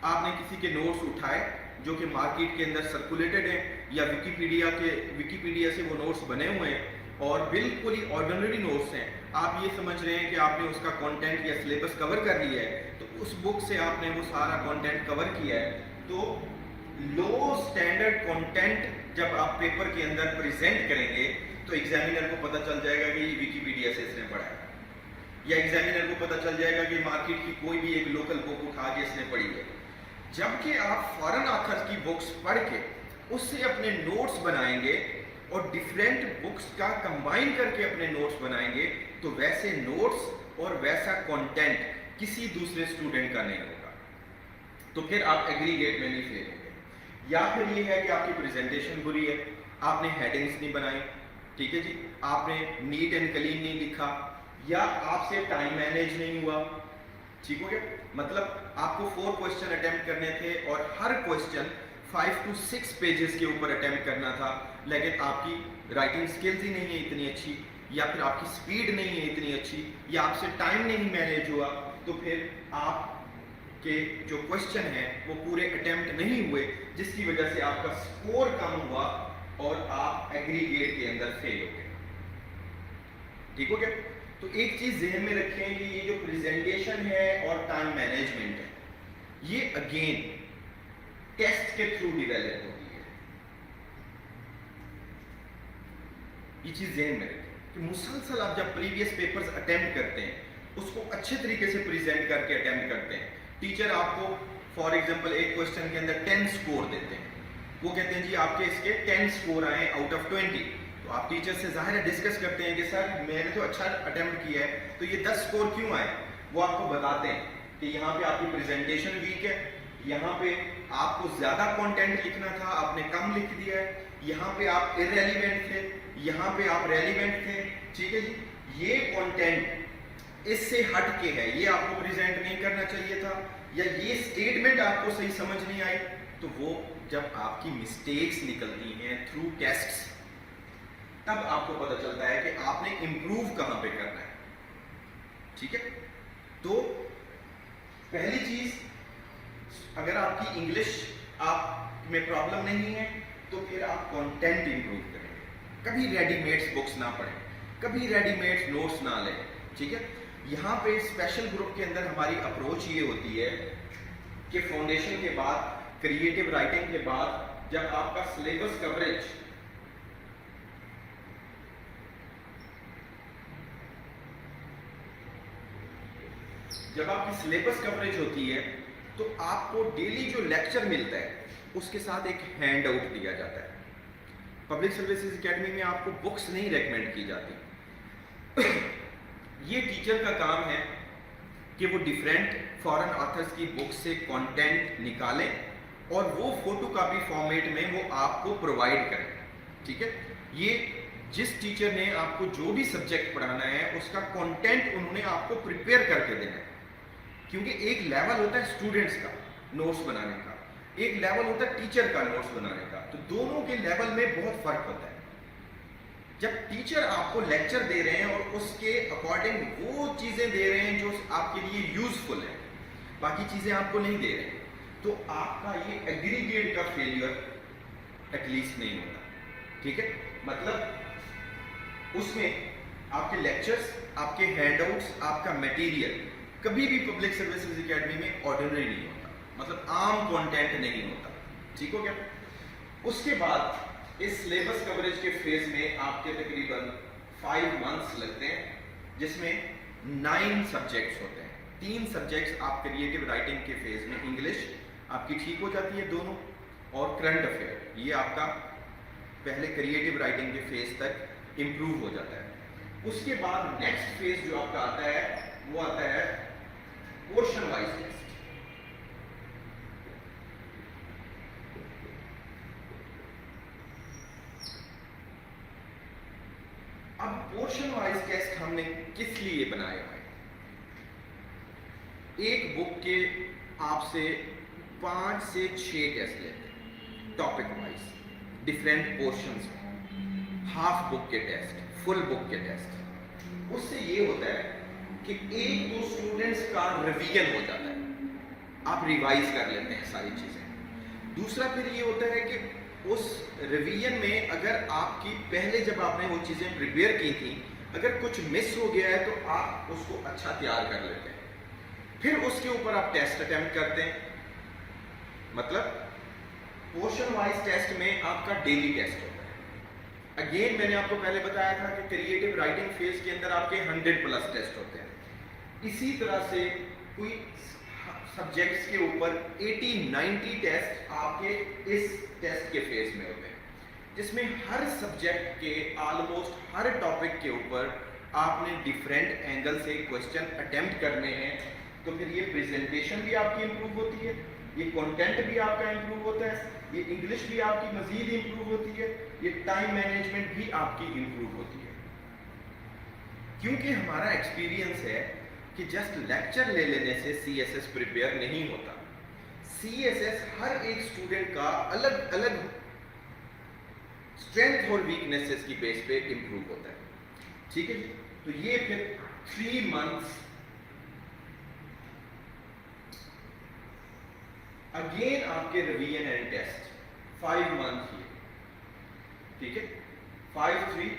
آپ نے کسی کے نوٹس اٹھائے جو کہ مارکیٹ کے اندر سرکولیٹڈ ہیں, یا ویکیپیڈیا سے وہ نوٹس بنے ہوئے ہیں اور بالکل ہی آرڈنری نوٹس ہیں, آپ یہ سمجھ رہے ہیں کہ آپ نے اس کا کانٹینٹ یا سلیبس کور کر لیا ہے, تو اس بک سے آپ نے وہ سارا کانٹینٹ کور کیا ہے. تو لو سٹینڈرڈ کانٹینٹ جب آپ پیپر کے اندر پریزنٹ کریں گے تو ایگزامینر کو پتہ چل جائے گا کہ یہ ویکیپیڈیا سے اس نے پڑھا ہے, یا ایگزامینر کو پتہ چل جائے گا کہ مارکیٹ کی کوئی بھی ایک لوکل بک اٹھا کے اس نے پڑھی ہے. جبکہ آپ فارن آتھر کی بکس پڑھ کے اس سے اپنے نوٹس بنائیں گے اور ڈفرینٹ بکس کا کمبائن کر کے اپنے نوٹس بنائیں گے, تو ویسے نوٹس اور ویسا کانٹینٹ کسی دوسرے اسٹوڈنٹ کا نہیں ہوگا, تو پھر آپ ایگریگیٹ میں نہیں فیل ہوں گے. یا پھر یہ ہے کہ آپ کی پریزنٹیشن بری ہے, آپ نے ہیڈنگس نہیں بنائی, ٹھیک ہے جی, آپ نے نیٹ اینڈ کلین نہیں لکھا, یا آپ سے ٹائم مینیج نہیں ہوا, ٹھیک ہو گیا. مطلب آپ کو 4 کوسچن اٹیمپٹ کرنے تھے اور ہر کوسچن 5 to 6 پیجز کے اوپر اٹیمپٹ کرنا تھا, لیکن آپ کی رائٹنگ سکلز ہی نہیں ہے اتنی اچھی, یا پھر آپ کی سپیڈ نہیں ہے اتنی اچھی, یا آپ سے ٹائم نہیں مینیج ہوا, تو پھر آپ کے جو کوسچن ہیں وہ پورے اٹیمپٹ نہیں ہوئے, جس کی وجہ سے آپ کا سکور کم ہوا اور آپ ایگریگیٹ کے اندر فیل ہو گئے. ٹھیک ہو گیا. تو ایک چیز ذہن میں رکھیں کہ یہ جو پریزنٹیشن ہے اور ٹائم مینجمنٹ ہے, یہ اگین ٹیسٹ کے تھرو ڈیولپ ہوتی ہے. یہ چیز ذہن میں رکھیں کہ مسلسل آپ جب پریویس پیپرز اٹیمپٹ کرتے ہیں, اس کو اچھے طریقے سے پریزنٹ کر کے اٹیمپٹ کرتے ہیں, ٹیچر آپ کو فار ایگزامپل ایک کوسچن کے اندر 10 سکور دیتے ہیں, وہ کہتے ہیں جی آپ کے اس کے 10 سکور آئے آؤٹ آف 20, تو آپ ٹیچر سے ظاہر ہے ڈسکس کرتے ہیں کہ سر میں نے تو اچھا اٹیمپٹ کیا ہے, تو یہ 10 سکور کیوں آئے. وہ آپ کو بتاتے ہیں کہ یہاں پہ آپ کی پریزنٹیشن ویک ہے, یہاں پہ آپ کو زیادہ کانٹینٹ لکھنا تھا, آپ نے کم لکھ دیا ہے, یہاں پہ آپ ارریلیونٹ تھے, یہاں پہ آپ ریلیونٹ تھے, ٹھیک ہے جی. یہ کانٹینٹ اس سے ہٹ کے ہے, یہ آپ کو پریزنٹ نہیں کرنا چاہیے تھا, یا یہ اسٹیٹمنٹ آپ کو صحیح سمجھ نہیں آئی. تو وہ جب آپ کی مسٹیکس نکلتی ہیں تھرو ٹیسٹس, تب آپ کو پتہ چلتا ہے کہ آپ نے امپروو کہاں پہ کرنا ہے. ٹھیک ہے. تو پہلی چیز, اگر آپ کی انگلش آپ میں پرابلم نہیں ہے تو پھر آپ کانٹینٹ امپروو کریں گے. کبھی ریڈی میڈس بکس نہ پڑھیں, کبھی ریڈی میڈس نوٹس نہ لیں. ٹھیک ہے. یہاں پہ اسپیشل گروپ کے اندر ہماری اپروچ یہ ہوتی ہے کہ فاؤنڈیشن کے بعد, کریٹو رائٹنگ کے بعد, جب آپ کا سلیبس کوریج جب آپ کی سلیبس کوریج ہوتی ہے تو آپ کو ڈیلی جو لیکچر ملتا ہے اس کے ساتھ ایک ہینڈ آؤٹ دیا جاتا ہے. پبلک سروسز اکیڈمی میں آپ کو بکس نہیں ریکمینڈ کی جاتی. یہ ٹیچر کا کام ہے کہ وہ ڈیفرنٹ فارن آتھرز کی بکس سے کانٹینٹ نکالیں اور وہ فوٹو کاپی فارمیٹ میں وہ آپ کو پرووائڈ کریں. ٹھیک ہے. یہ جس ٹیچر نے آپ کو جو بھی سبجیکٹ پڑھانا ہے اس کا کانٹینٹ انہوں نے آپ کو پریپیئر کر کے دینا ہے, کیونکہ ایک لیول ہوتا ہے اسٹوڈنٹس کا نوٹس بنانے کا, ایک لیول ہوتا ہے ٹیچر کا نوٹس بنانے کا, تو دونوں کے لیول میں بہت فرق ہوتا ہے. जब टीचर आपको लेक्चर दे रहे हैं और उसके अकॉर्डिंग वो चीज़ें दे रहे हैं जो आपके लिए यूजफुल है, बाकी चीज़ें आपको नहीं दे रहे हैं, तो आपका ये एग्रीगेट का फेलियर एटलीस्ट नहीं होता, ठीक है। मतलब उसमें आपके लेक्चर्स, आपके हैंडआउट्स, आपका मटेरियल कभी भी पब्लिक सर्विसेज एकेडमी में ऑर्डिनरी नहीं होता, मतलब आम कंटेंट नहीं होता, ठीक हो गया। उसके बाद इस सिलेबस कवरेज के फेज में आपके तकरीबन 5 मंथ्स लगते हैं, जिसमें 9 सब्जेक्ट्स होते हैं। 3 सब्जेक्ट्स आप क्रिएटिव राइटिंग के फेज में, इंग्लिश आपकी ठीक हो जाती है दोनों, और करंट अफेयर, ये आपका पहले क्रिएटिव राइटिंग के फेज तक इम्प्रूव हो जाता है। उसके बाद नेक्स्ट फेज जो आपका आता है वो आता है पोर्शन वाइज टेस्ट। अब पोर्शन वाइज टेस्ट हमने किस लिए बनाए हुए हैं? एक बुक के आपसे 5 से 6 टेस्ट लेते हैं टॉपिक वाइज, डिफरेंट पोर्शंस में, हाफ बुक के टेस्ट, फुल बुक के टेस्ट। उससे ये होता है कि एक तो स्टूडेंट्स का रिवीजन हो जाता है, आप रिवाइज कर लेते हैं सारी चीजें। दूसरा फिर ये होता है कि उस रिवीजन में अगर आपकी पहले जब आपने वो चीजें प्रिपेयर की थी, अगर कुछ मिस हो गया है तो आप उसको अच्छा तैयार कर लेते हैं, फिर उसके ऊपर आप टेस्ट अटेम्प्ट करते हैं। मतलब पोर्शन वाइज टेस्ट में आपका डेली टेस्ट होता है। अगेन मैंने आपको पहले बताया था कि क्रिएटिव राइटिंग फेज के अंदर आपके 100+ टेस्ट होते हैं। इसी तरह से कोई सब्जेक्ट्स के ऊपर 80-90 टेस्ट आपके इस टेस्ट के फेज में होते हैं, जिसमें हर सब्जेक्ट के ऑलमोस्ट हर टॉपिक के ऊपर आपने डिफरेंट एंगल से क्वेश्चन अटेम्प्ट करने हैं। तो फिर ये प्रेजेंटेशन भी आपकी इम्प्रूव होती है, ये कंटेंट भी आपका इम्प्रूव होता है, ये इंग्लिश भी आपकी मजीद इम्प्रूव होती है, ये टाइम मैनेजमेंट भी आपकी इम्प्रूव होती है। क्योंकि हमारा एक्सपीरियंस है कि जस्ट लेक्चर ले लेने से CSS प्रिपेयर नहीं होता। CSS हर एक स्टूडेंट का अलग अलग स्ट्रेंथ और वीकनेसेस की बेस पे इम्प्रूव होता है, ठीक है। तो ये फिर 3 मंथ्स अगेन आपके रिवीजन एंड टेस्ट, 5 मंथ ये, ठीक है। 5, 3,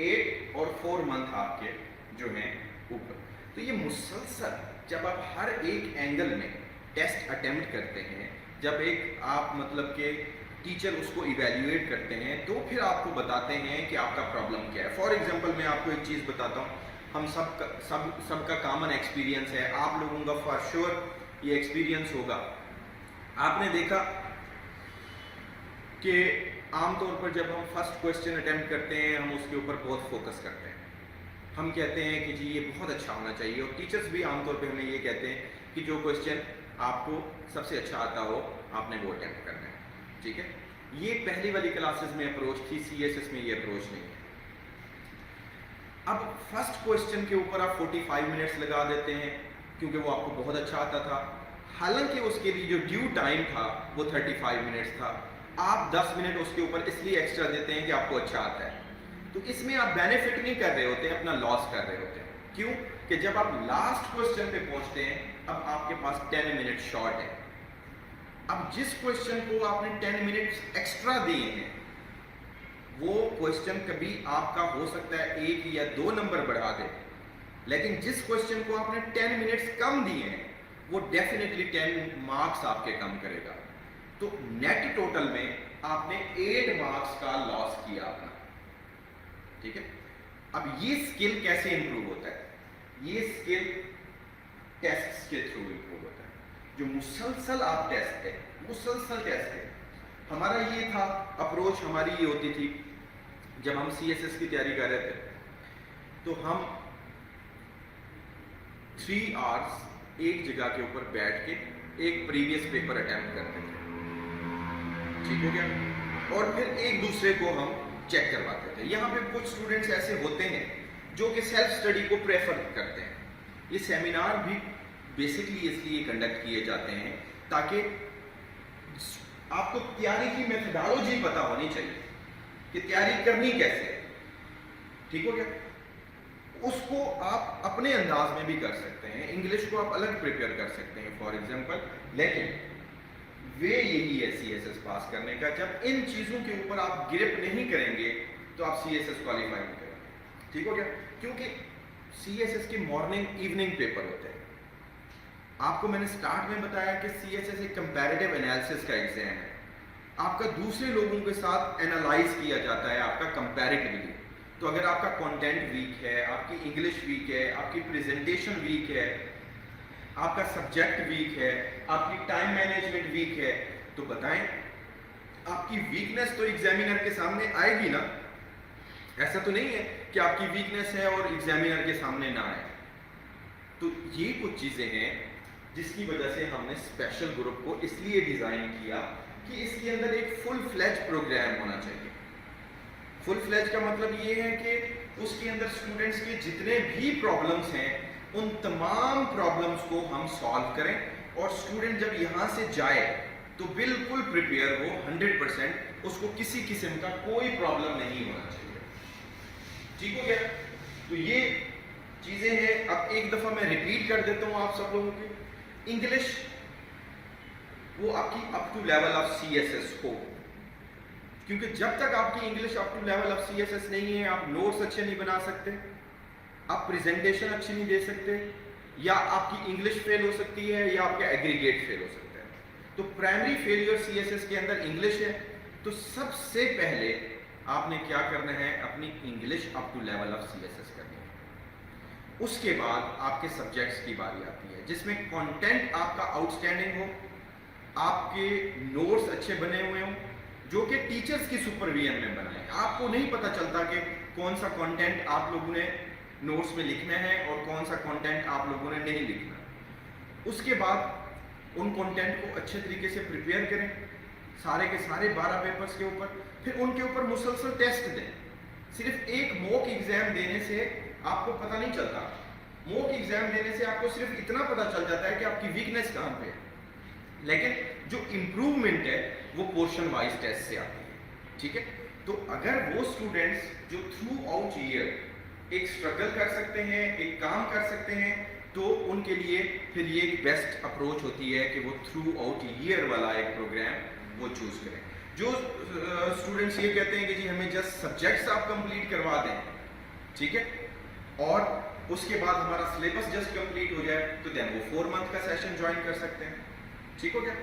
8 और 4 मंथ आपके जो हैं ऊपर। तो ये मुसलसल जब आप हर एक एंगल में टेस्ट अटेम्प्ट करते हैं, जब एक आप मतलब के टीचर उसको इवेल्युएट करते हैं, तो फिर आपको बताते हैं कि आपका प्रॉब्लम क्या है। फॉर एग्जांपल मैं आपको एक चीज़ बताता हूँ, हम सबका कॉमन एक्सपीरियंस है, आप लोगों का फॉर श्योर ये एक्सपीरियंस होगा। आपने देखा कि आमतौर पर जब हम फर्स्ट क्वेश्चन अटेम्प्ट करते हैं, हम उसके ऊपर बहुत फोकस करते हैं, हम कहते हैं कि जी ये बहुत अच्छा होना चाहिए, और टीचर्स भी आमतौर पे हमें ये कहते हैं कि जो क्वेश्चन आपको सबसे अच्छा आता हो आपने वो अटेम्प्ट करना है, ठीक है। ये पहली वाली क्लासेस में अप्रोच थी, CSS में ये अप्रोच नहीं है। अब फर्स्ट क्वेश्चन के ऊपर आप 45 मिनट्स लगा देते हैं क्योंकि वो आपको बहुत अच्छा आता था, हालांकि उसके लिए जो ड्यू टाइम था वो 35 मिनट्स था। आप 10 मिनट उसके ऊपर इसलिए एक्स्ट्रा देते हैं कि आपको अच्छा आता है, तो इसमें आप बेनिफिट नहीं कर रहे होते, अपना लॉस कर रहे होते हैं। क्यों? कि जब आप लास्ट क्वेश्चन पे पहुंचते हैं, अब आपके पास 10 मिनट शॉर्ट है। अब जिस क्वेश्चन को आपने 10 मिनट्स एक्स्ट्रा दिए हैं, वो क्वेश्चन कभी आपका हो सकता है 1 या 2 नंबर बढ़ा दे, लेकिन जिस क्वेश्चन को आपने 10 मिनट्स कम दिए हैं, वो डेफिनेटली 10 मार्क्स आपके कम करेगा। तो नेट टोटल में आपने 8 मार्क्स का लॉस किया अपना, ठीक है। अब ये स्किल कैसे इंप्रूव होता है? ये स्किल टेस्ट के थ्रू इंप्रूव होता है। जो मुसलसल आप टेस्ट है, मुसलसल टेस्ट है। हमारा ये था अप्रोच, हमारी ये होती थी जब हम CSS की तैयारी कर रहे थे, तो हम 3 आवर्स एक जगह के ऊपर बैठ के एक प्रीवियस पेपर अटेम्प्ट करते थे, ठीक हो गया, और फिर एक दूसरे को हम चेक करवाते थे। यहाँ पे कुछ स्टूडेंट्स ऐसे होते हैं जो कि सेल्फ स्टडी को प्रेफर करते हैं। ये सेमिनार भी बेसिकली इसलिए कंडक्ट किए जाते हैं ताकि आपको तैयारी की मेथोडोलॉजी पता होनी चाहिए कि तैयारी करनी कैसे है। ٹھیک ہو گیا. اس کو آپ اپنے انداز میں بھی کر سکتے ہیں, انگلش کو آپ الگ پریپیئر کر سکتے ہیں فار ایگزامپل, لیکن وے یہی ہے سی ایس ایس پاس کرنے کا. جب ان چیزوں کے اوپر آپ گرپ نہیں کریں گے تو آپ سی ایس ایس کوالیفائی نہیں کریں گے. ٹھیک ہو گیا, کیونکہ سی ایس ایس کے مارننگ ایوننگ پیپر ہوتے ہیں. آپ کو میں نے سٹارٹ میں بتایا کہ سی ایس ایس ایک کمپیریٹیو انالیسس کا ایگزام ہے. آپ کا دوسرے لوگوں کے ساتھ انالائز کیا جاتا ہے آپ کا کمپیریٹیولی. تو اگر آپ کا کانٹینٹ ویک ہے, آپ کی انگلش ویک ہے, آپ کی پریزنٹیشن ویک ہے, آپ کا سبجیکٹ ویک ہے, آپ کی ٹائم مینجمنٹ ویک ہے, تو بتائیں آپ کی ویکنیس تو ایگزامینر کے سامنے آئے گی نا. ایسا تو نہیں ہے کہ آپ کی ویکنیس ہے اور ایگزامینر کے سامنے نہ آئے. تو یہ کچھ چیزیں ہیں جس کی وجہ سے ہم نے اسپیشل گروپ کو اس لیے ڈیزائن کیا کہ اس کے اندر ایک فل فلیج پروگرام ہونا چاہیے. فل فلیج کا مطلب یہ ہے کہ اس کے اندر اسٹوڈنٹس کے جتنے بھی پرابلمس ہیں ان تمام پرابلمس کو ہم سالو کریں, اور اسٹوڈنٹ جب یہاں سے جائے تو بالکل پریپیئر ہو 100%, اس کو کسی قسم کا کوئی پرابلم نہیں ہونا چاہیے. ٹھیک ہو گیا. تو یہ چیزیں ہیں. اب ایک دفعہ میں ریپیٹ کر دیتا ہوں آپ سب لوگوں کی. انگلش وہ آپ کی up to level of C S S ہو, کیونکہ جب تک آپ کی English up to level of C S S نہیں ہے, آپ نوٹس اچھے نہیں بنا سکتے, آپ پریزنٹیشن اچھی نہیں دے سکتے, یا آپ کی انگلش فیل ہو سکتی ہے, یا آپ کا ایگریگیٹ فیل ہو سکتا ہے. تو primary failure C S S کے اندر انگلش ہے. تو سب سے پہلے آپ نے کیا کرنا ہے, اپنی English up to level of C S S کرنی ہے. اس کے بعد آپ کے سبجیکٹس کی باری آتی ہے جس میں کانٹینٹ آپ کا آؤٹ اسٹینڈنگ ہو, آپ کے نوٹس اچھے بنے ہوئے ہوں جو کہ ٹیچرز کی سپرویژن میں بنائیں. آپ کو نہیں پتہ چلتا کہ کون سا کانٹینٹ آپ لوگوں نے نوٹس میں لکھنا ہے اور کون سا کانٹینٹ آپ لوگوں نے نہیں لکھنا. اس کے بعد ان کانٹینٹ کو اچھے طریقے سے پریپیئر کریں سارے کے سارے 12 پیپرز کے اوپر. پھر ان کے اوپر مسلسل ٹیسٹ دیں. صرف ایک موک ایگزام دینے سے آپ کو پتہ نہیں چلتا. موک ایگزام دینے سے آپ کو صرف اتنا پتہ چل جاتا ہے کہ آپ کی ویکنیس کہاں پہ ہے, لیکن جو امپروومنٹ ہے وہ پورشن وائز ٹیسٹ سے آتی ہے. ٹھیک ہے. تو اگر وہ اسٹوڈنٹس جو تھرو آؤٹ ایئر ایک اسٹرگل کر سکتے ہیں, ایک کام کر سکتے ہیں, تو ان کے لیے پھر یہ ایک بیسٹ اپروچ ہوتی ہے کہ وہ تھرو آؤٹ ایئر والا ایک پروگرام وہ چوز کریں. جو اسٹوڈنٹس یہ کہتے ہیں کہ جی ہمیں جسٹ سبجیکٹس آپ کمپلیٹ کروا دیں, ٹھیک ہے, اور اس کے بعد ہمارا سلیبس جسٹ کمپلیٹ ہو جائے, تو دین وہ 4 منتھ کا سیشن جوائن کر سکتے ہیں. ٹھیک ہو گیا.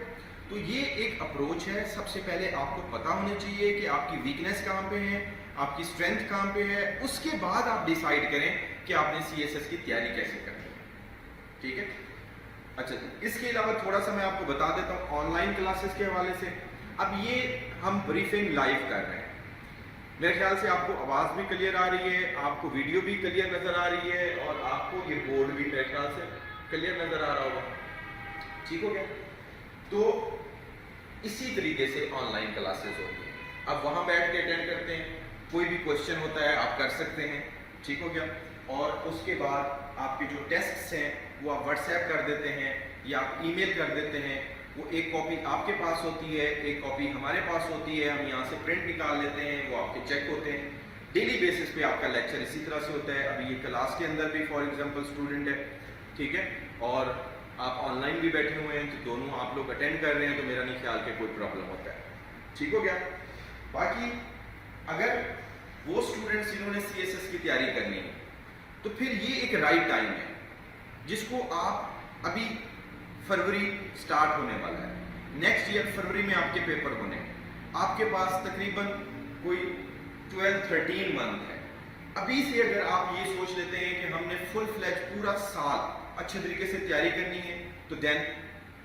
تو یہ ایک اپروچ ہے. سب سے پہلے آپ کو پتا ہونا چاہیے کہ آپ کی ویکنیس کہاں پہ ہے, آپ کی اسٹرینتھ کہاں پہ ہے. اس کے بعد آپ ڈیسائیڈ کریں کہ آپ نے سی ایس ایس کی تیاری کیسے کرنی ہے. ٹھیک ہے. اچھا, اس کے علاوہ تھوڑا سا میں آپ کو بتا دیتا ہوں آن لائن کلاسز کے حوالے سے. اب یہ ہم بریفنگ لائیو کر رہے ہیں. میرے خیال سے آپ کو آواز بھی کلیئر آ رہی ہے, آپ کو ویڈیو بھی کلیئر نظر آ رہی ہے, اور آپ کو یہ بورڈ بھی میرے خیال سے کلیئر نظر آ رہا ہوگا. ٹھیک ہو گیا. تو اسی طریقے سے آن لائن کلاسز ہوتی ہیں. آپ وہاں بیٹھ کے اٹینڈ کرتے ہیں, کوئی بھی کوشچن ہوتا ہے آپ کر سکتے ہیں. ٹھیک ہو گیا. اور اس کے بعد آپ کے جو ٹیسٹس ہیں وہ آپ واٹس ایپ کر دیتے ہیں یا آپ ای میل کر دیتے ہیں. وہ ایک کاپی آپ کے پاس ہوتی ہے, ایک کاپی ہمارے پاس ہوتی ہے, ہم یہاں سے پرنٹ نکال لیتے ہیں, وہ آپ کے چیک ہوتے ہیں. ڈیلی بیسس پہ آپ کا لیکچر اسی طرح سے ہوتا ہے. ابھی یہ کلاس کے اندر بھی فار ایگزامپل اسٹوڈنٹ ہے, ٹھیک ہے, اور آپ آن لائن بھی بیٹھے ہوئے ہیں, تو دونوں آپ لوگ اٹینڈ کر رہے ہیں, تو میرا نہیں خیال کہ کوئی پرابلم ہوتا ہے. ٹھیک ہو گیا. باقی اگر وہ اسٹوڈنٹس جنہوں نے سی ایس ایس کی تیاری کرنی ہے تو پھر یہ ایک رائٹ ٹائم ہے جس کو آپ ابھی فروری سٹارٹ ہونے والا ہے, نیکسٹ ایئر فروری میں آپ کے پیپر ہونے ہیں. آپ کے پاس تقریباً کوئی 12-13 منتھ ہے. ابھی سے اگر آپ یہ سوچ لیتے ہیں کہ ہم نے فل فلیج پورا سال اچھے طریقے سے تیاری کرنی ہے, تو دین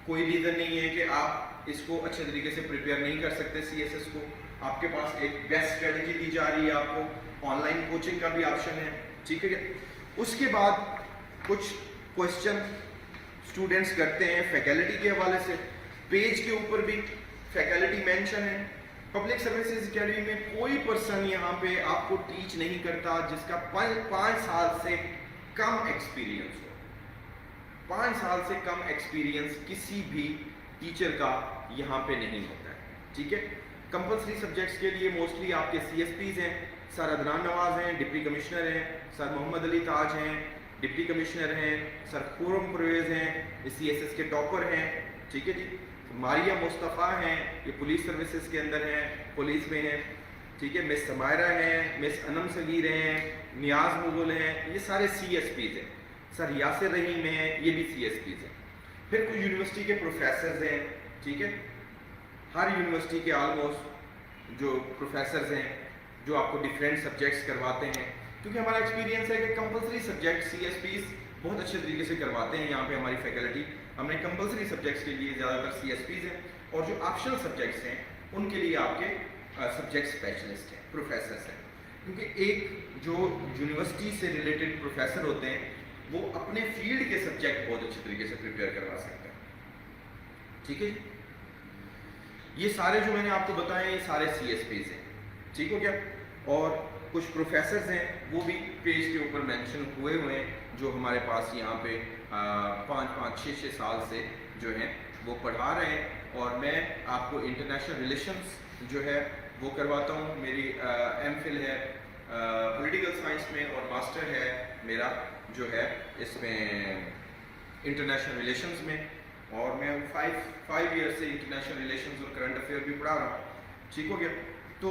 کوئی ریزن نہیں ہے کہ آپ اس کو اچھے طریقے سے پریپیئر نہیں کر سکتے. سی ایس ایس کو آپ کے پاس ایک بیسٹ اسٹریٹجی دی جا رہی ہے, آپ کو آن لائن کوچنگ کا بھی آپشن ہے. ٹھیک ہے. اس کے بعد کچھ کوشچن اسٹوڈنٹس کرتے ہیں فیکلٹی کے حوالے سے. پیج کے اوپر بھی فیکلٹی مینشن ہے. پبلک سروسز اکیڈمی میں کوئی پرسن یہاں پہ آپ کو ٹیچ نہیں کرتا جس کا 5 سال سے کم ایکسپیرینس ہو. 5 سال سے کم ایکسپیرینس کسی بھی ٹیچر کا یہاں پہ نہیں ہوتا ہے. ٹھیک ہے. کمپلسری سبجیکٹس کے لیے موسٹلی آپ کے سی ایس پیز ہیں. سر عدنان نواز ہیں ڈپٹی کمشنر ہیں, سر محمد علی تاج ہیں ڈپٹی کمشنر ہیں, سر خورم پرویز ہیں سی ایس ایس کے ٹاپر ہیں, ٹھیک ہے جی. ماریہ مصطفیٰ ہیں, یہ پولیس سروسز کے اندر ہیں, پولیس میں ہیں, ٹھیک ہے. مس سمائرہ ہیں, مس انم صغیر ہیں, نیاز مغل ہیں, یہ سارے سی ایس پیز ہیں. سر یاسر رحیم ہیں, یہ بھی سی ایس پیز ہیں. پھر کچھ یونیورسٹی کے پروفیسرز ہیں, ٹھیک ہے. ہر یونیورسٹی کے آلموسٹ جو پروفیسرز ہیں جو آپ کو ڈفرینٹ سبجیکٹس کرواتے ہیں, کیونکہ ہمارا ایکسپیرینس ہے کہ کمپلسری سبجیکٹ سی ایس پیز بہت اچھے طریقے سے کرواتے ہیں. یہاں پہ ہماری فیکلٹی, ہم نے کمپلسری سبجیکٹس کے لیے زیادہ تر سی ایس پیز ہیں, اور جو آپشنل سبجیکٹس ہیں ان کے لیے آپ کے سبجیکٹ اسپیشلسٹ ہیں, پروفیسرس ہیں. کیونکہ ایک جو یونیورسٹی سے ریلیٹڈ پروفیسر ہوتے ہیں وہ اپنے فیلڈ کے سبجیکٹ بہت اچھے طریقے سے پریپیئر کروا سکتے ہیں, ٹھیک ہے جی. یہ سارے جو میں نے آپ کو بتائے یہ سارے سی ایس پیز ہیں, ٹھیک ہو گیا. اور کچھ پروفیسرز ہیں وہ بھی پیج کے اوپر مینشن ہوئے ہیں جو ہمارے پاس یہاں پہ 5-6 سال سے جو ہیں وہ پڑھا رہے ہیں. اور میں آپ کو انٹرنیشنل ریلیشنز جو ہے وہ کرواتا ہوں. میری ایم فل ہے پولیٹیکل سائنس میں, اور ماسٹر ہے میرا جو ہے اس میں انٹرنیشنل ریلیشنز میں, اور میں 5 ایئر سے انٹرنیشنل ریلیشنز اور کرنٹ افیئر بھی پڑھا رہا ہوں, ٹھیک ہو گیا. تو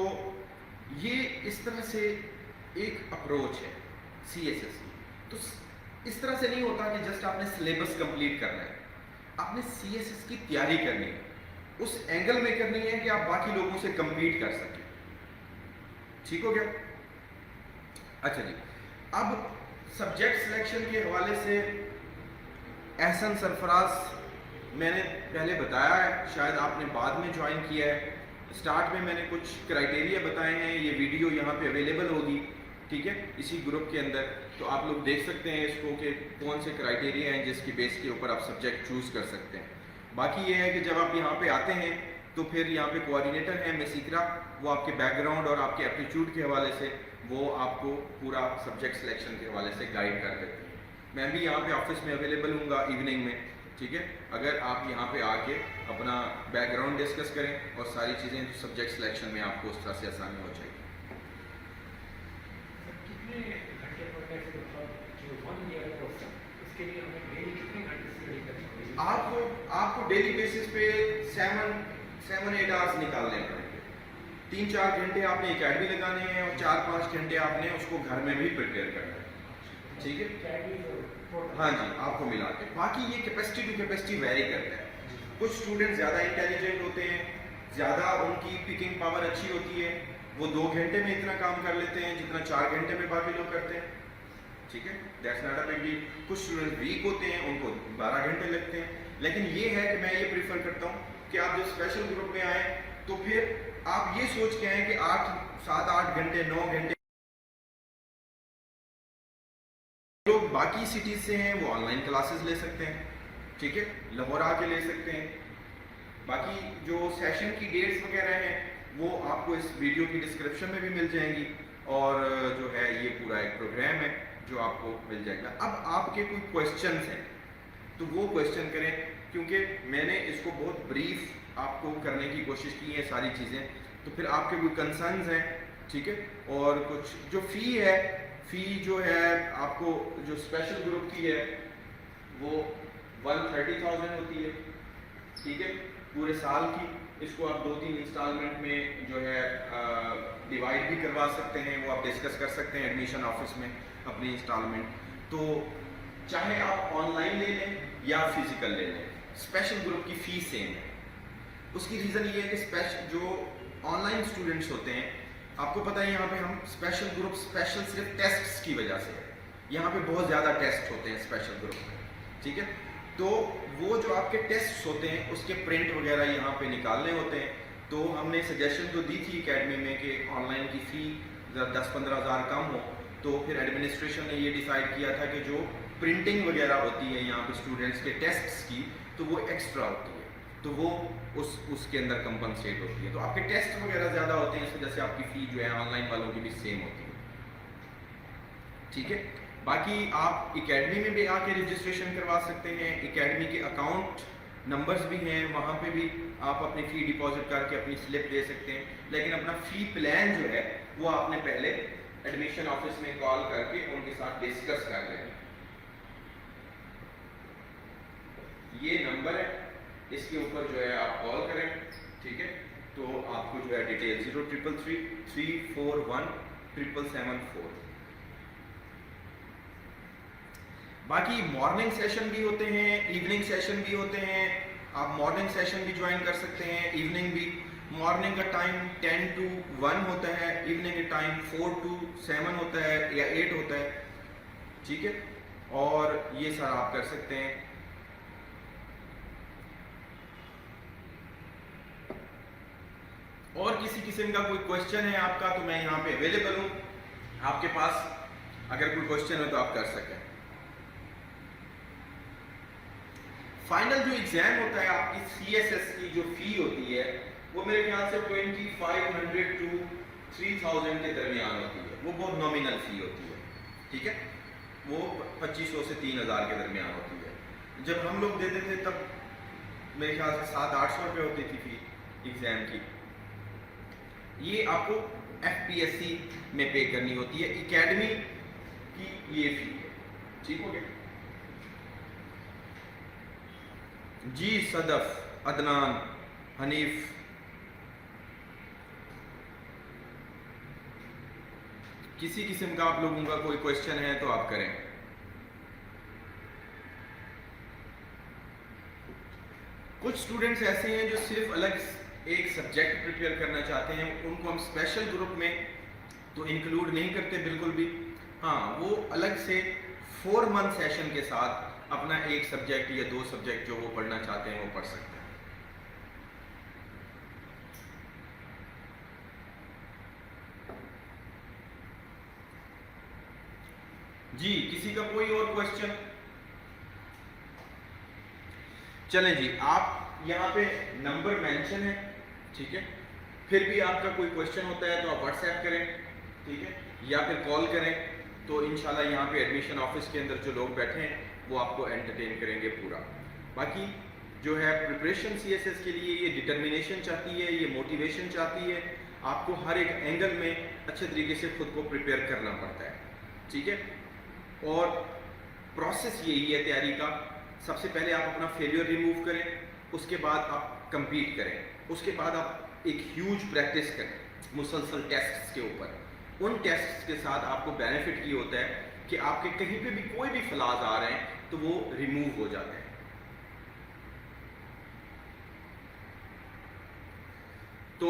یہ اس طرح سے ایک اپروچ ہے سی ایس ایس کی. تو اس طرح سے نہیں ہوتا کہ جسٹ آپ نے سلیبس کمپلیٹ کرنا ہے, آپ نے سی ایس ایس کی تیاری کرنی ہے, اس اینگل میں کرنی ہے کہ آپ باقی لوگوں سے کمپیٹ کر سکیں, ٹھیک ہو گیا. اچھا جی, اب سبجیکٹ سلیکشن کے حوالے سے احسن سرفراز میں نے پہلے بتایا ہے, شاید آپ نے بعد میں جوائن کیا ہے. اسٹارٹ میں نے کچھ کرائٹیریا بتائے ہیں, یہ ویڈیو یہاں پہ اویلیبل ہوگی, ٹھیک ہے, اسی گروپ کے اندر. تو آپ لوگ دیکھ سکتے ہیں اس کو کہ کون سے کرائٹیریا ہیں جس کی بیس کے اوپر آپ سبجیکٹ چوز کر سکتے ہیں. باقی یہ ہے کہ جب آپ یہاں پہ آتے ہیں تو پھر یہاں پہ کوآرڈینیٹر ہیں مس اقرا, وہ آپ کے بیک گراؤنڈ اور آپ کے ایپٹیچیوڈ کے حوالے سے وہ آپ کو پورا سبجیکٹ سلیکشن کے حوالے سے گائیڈ کر دیتی ہیں. میں بھی یہاں پہ آفس میں اویلیبل ہوں گا ایوننگ میں, ٹھیک ہے. اگر آپ یہاں پہ آ کے اپنا بیک گراؤنڈ ڈسکس کریں اور ساری چیزیں سبجیکٹ سلیکشن میں آپ کو اس طرح سے آسانی ہو جائے گی. آپ کو ڈیلی بیسس پہ 7-8 آورس نکالنے پڑیں گے. 3-4 گھنٹے آپ نے اکیڈمی لگانے ہیں اور 4-5 گھنٹے آپ نے اس کو گھر میں بھی پریپیئر کرنا ہے, ٹھیک ہے. ہاں جی, آپ کو ملا کے. باقی یہ کیپیسٹی ٹو کیپیسٹی ویری کرتا ہے. کچھ اسٹوڈنٹ زیادہ انٹیلیجنٹ ہوتے ہیں, زیادہ ان کی پکنگ پاور اچھی ہوتی ہے, وہ 2 گھنٹے میں اتنا کام کر لیتے ہیں جتنا 4 گھنٹے میں باقی لوگ کرتے ہیں, ٹھیک ہے. That's not a big deal. کچھ اسٹوڈنٹ ویک ہوتے ہیں, ان کو 12 گھنٹے لگتے ہیں. لیکن یہ ہے کہ میں یہ پریفر کرتا ہوں کہ آپ جب اسپیشل گروپ میں آئیں تو پھر آپ یہ سوچ کے آئیں کہ 7-8 گھنٹے 9 گھنٹے. لوگ باقی سٹیز سے ہیں وہ آن لائن کلاسز لے سکتے ہیں, ٹھیک ہے, لاہور آ کے لے سکتے ہیں. باقی جو سیشن کی ڈیٹس وغیرہ ہیں وہ آپ کو اس ویڈیو کی ڈسکرپشن میں بھی مل جائیں گی, اور جو ہے یہ پورا ایک پروگرام ہے جو آپ کو مل جائے گا. اب آپ کے کوئی کویسچنز ہیں تو وہ کویسچن کریں, کیونکہ میں نے اس کو بہت بریف آپ کو کرنے کی کوشش کی ہے ساری چیزیں. تو پھر آپ کے کوئی کنسرنز ہیں, ٹھیک ہے. اور کچھ جو فی جو ہے آپ کو جو اسپیشل گروپ کی ہے وہ 130,000 ہوتی ہے, ٹھیک ہے, پورے سال کی. اس کو آپ 2-3 انسٹالمنٹ میں جو ہے ڈیوائڈ بھی کروا سکتے ہیں, وہ آپ ڈسکس کر سکتے ہیں ایڈمیشن آفس میں اپنی انسٹالمنٹ. تو چاہے آپ آن لائن لے لیں یا فزیکل لے لیں, اسپیشل گروپ کی فیس سیم ہے. اس کی ریزن یہ ہے کہ جو آن لائن اسٹوڈنٹس ہوتے ہیں, آپ کو پتہ ہے یہاں پہ ہم اسپیشل گروپ اسپیشل صرف ٹیسٹس کی وجہ سے, یہاں پہ بہت زیادہ ٹیسٹ ہوتے ہیں اسپیشل گروپ میں, ٹھیک ہے. تو وہ جو آپ کے ٹیسٹس ہوتے ہیں اس کے پرنٹ وغیرہ یہاں پہ نکالنے ہوتے ہیں. تو ہم نے سجیشن تو دی تھی اکیڈمی میں کہ آن لائن کی فی 10-15 ہزار کم ہو. تو پھر ایڈمنسٹریشن نے یہ ڈیسائیڈ کیا تھا کہ جو پرنٹنگ وغیرہ ہوتی ہے یہاں پہ اسٹوڈنٹس کے ٹیسٹس کی تو وہ ایکسٹرا ہوتی ہے, تو وہ اس کے اندر کمپنسیٹ ہوتی ہے. تو آپ کے ٹیسٹ وغیرہ زیادہ ہوتے ہیں, اس وجہ سے آپ کی فی جو ہے آن لائن والوں کی بھی سیم ہوتی ہے, ٹھیک ہے. باقی آپ اکیڈمی میں بھی آ کے رجسٹریشن کروا سکتے ہیں. اکیڈمی کے اکاؤنٹ نمبرز بھی ہیں, وہاں پہ بھی آپ اپنی فی ڈپازٹ کر کے اپنی سلپ دے سکتے ہیں. لیکن اپنا فی پلان جو ہے وہ آپ نے پہلے ایڈمیشن آفس میں کال کر کے ان کے ساتھ ڈسکس کر لیں. یہ نمبر ہے, اس کے اوپر جو ہے آپ کال کریں, ٹھیک ہے, تو آپ کو جو ہے ڈیٹیل 0333417774. باقی مارننگ سیشن بھی ہوتے ہیں, ایوننگ سیشن بھی ہوتے ہیں. آپ مارننگ سیشن بھی جوائن کر سکتے ہیں, ایوننگ بھی. مارننگ کا ٹائم 10 to 1 ہوتا ہے, ایوننگ کا ٹائم 4 to 7 ہوتا ہے یا 8 ہوتا ہے, ٹھیک ہے. اور یہ سر آپ کر سکتے ہیں. اور کسی قسم کا کوئی کوشچن ہے آپ کا تو میں یہاں پہ اویلیبل ہوں آپ کے پاس, اگر کوئی کوشچن ہو تو آپ کر سکیں. فائنل جو ایگزام ہوتا ہے آپ کی CSS کی جو فی ہوتی ہے وہ میرے خیال سے 2500 to 3000 کے درمیان ہوتی ہے. وہ بہت نامینل فی ہوتی ہے, ٹھیک ہے. وہ 2500 سے 3000 کے درمیان ہوتی ہے. جب ہم لوگ دیتے تھے تب میرے خیال سے 700-800 روپے ہوتی تھی فی ایگزام کی. یہ آپ کو FPSC میں پے کرنی ہوتی ہے. اکیڈمی کی یہ فی ہے, ٹھیک ہو گیا. جی صدف, عدنان, حنیف, کسی قسم کا آپ لوگوں کا کوئی کوشچن ہے تو آپ کریں. کچھ اسٹوڈنٹس ایسے ہیں جو صرف الگ ایک سبجیکٹ پریپیئر کرنا چاہتے ہیں, ان کو ہم اسپیشل گروپ میں تو انکلوڈ نہیں کرتے بالکل بھی. ہاں, وہ الگ سے 4 month سیشن کے ساتھ اپنا ایک سبجیکٹ یا 2 سبجیکٹ جو وہ پڑھنا چاہتے ہیں وہ پڑھ سکتے ہیں. جی کسی کا کوئی اور کوشچن؟ چلیں جی, آپ یہاں پہ نمبر مینشن ہے, ٹھیک ہے. پھر بھی آپ کا کوئی کوشچن ہوتا ہے تو آپ واٹس ایپ کریں, ٹھیک ہے, یا پھر کال کریں. تو انشاءاللہ یہاں پہ ایڈمیشن آفس کے اندر جو لوگ بیٹھے ہیں وہ آپ کو انٹرٹین کریں گے پورا. باقی جو ہے پریپریشن CSS کے لیے یہ ڈٹرمینیشن چاہتی ہے, یہ موٹیویشن چاہتی ہے. آپ کو ہر ایک اینگل میں اچھے طریقے سے خود کو پریپیئر کرنا پڑتا ہے, ٹھیک ہے. اور پروسیس یہی ہے تیاری کا. سب سے پہلے آپ اپنا فیلیئر ریموو کریں, اس کے بعد آپ کمپیٹ کریں, اس کے بعد آپ ایک ہیوج پریکٹس کریں مسلسل ٹیسٹس کے اوپر. ان ٹیسٹس کے ساتھ آپ کو بینیفٹ یہ ہوتا ہے کہ آپ کے کہیں پہ بھی کوئی بھی فلاز آ رہے ہیں تو وہ ریموو ہو جاتے ہیں. تو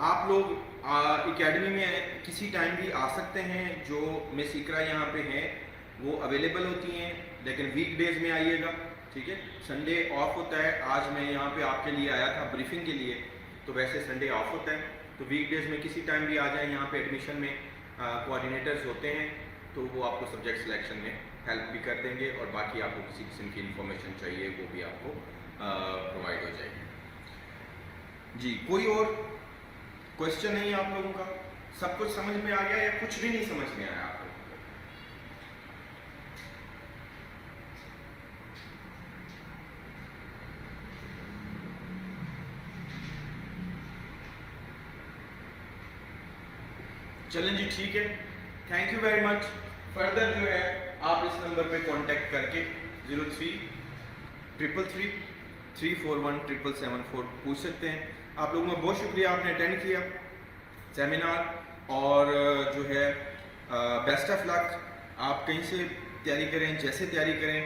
آپ لوگ اکیڈمی میں کسی ٹائم بھی آ سکتے ہیں. جو مس اقرا یہاں پہ ہیں وہ اویلیبل ہوتی ہیں, لیکن ویک ڈیز میں آئیے گا, ٹھیک ہے. سنڈے آف ہوتا ہے. آج میں یہاں پہ آپ کے لیے آیا تھا بریفنگ کے لیے, تو ویسے سنڈے آف ہوتا ہے. تو ویک ڈیز میں کسی ٹائم بھی آ جائیں. یہاں پہ ایڈمیشن میں کوآرڈینیٹرز ہوتے ہیں, تو وہ آپ کو سبجیکٹ سلیکشن میں ہیلپ بھی کر دیں گے, اور باقی آپ کو کسی قسم کی انفارمیشن چاہیے وہ بھی آپ کو پرووائڈ ہو جائے گی. جی کوئی اور کوشچن نہیں ہے آپ لوگوں کا؟ سب کچھ سمجھ میں آ گیا یا کچھ بھی نہیں سمجھ میں آیا آپ کو؟ چلیں جی ٹھیک ہے, thank you very much. Further جو ہے آپ اس نمبر پہ کانٹیکٹ کر کے 0333417774 پوچھ سکتے ہیں. آپ لوگوں کا بہت شکریہ, آپ نے اٹینڈ کیا سیمینار, اور جو ہے بیسٹ آف لک. آپ کہیں سے تیاری کریں, جیسے تیاری کریں,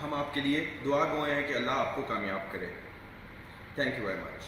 ہم آپ کے لیے دعا گوئے ہیں کہ اللہ آپ کو کامیاب کرے. Thank you very much.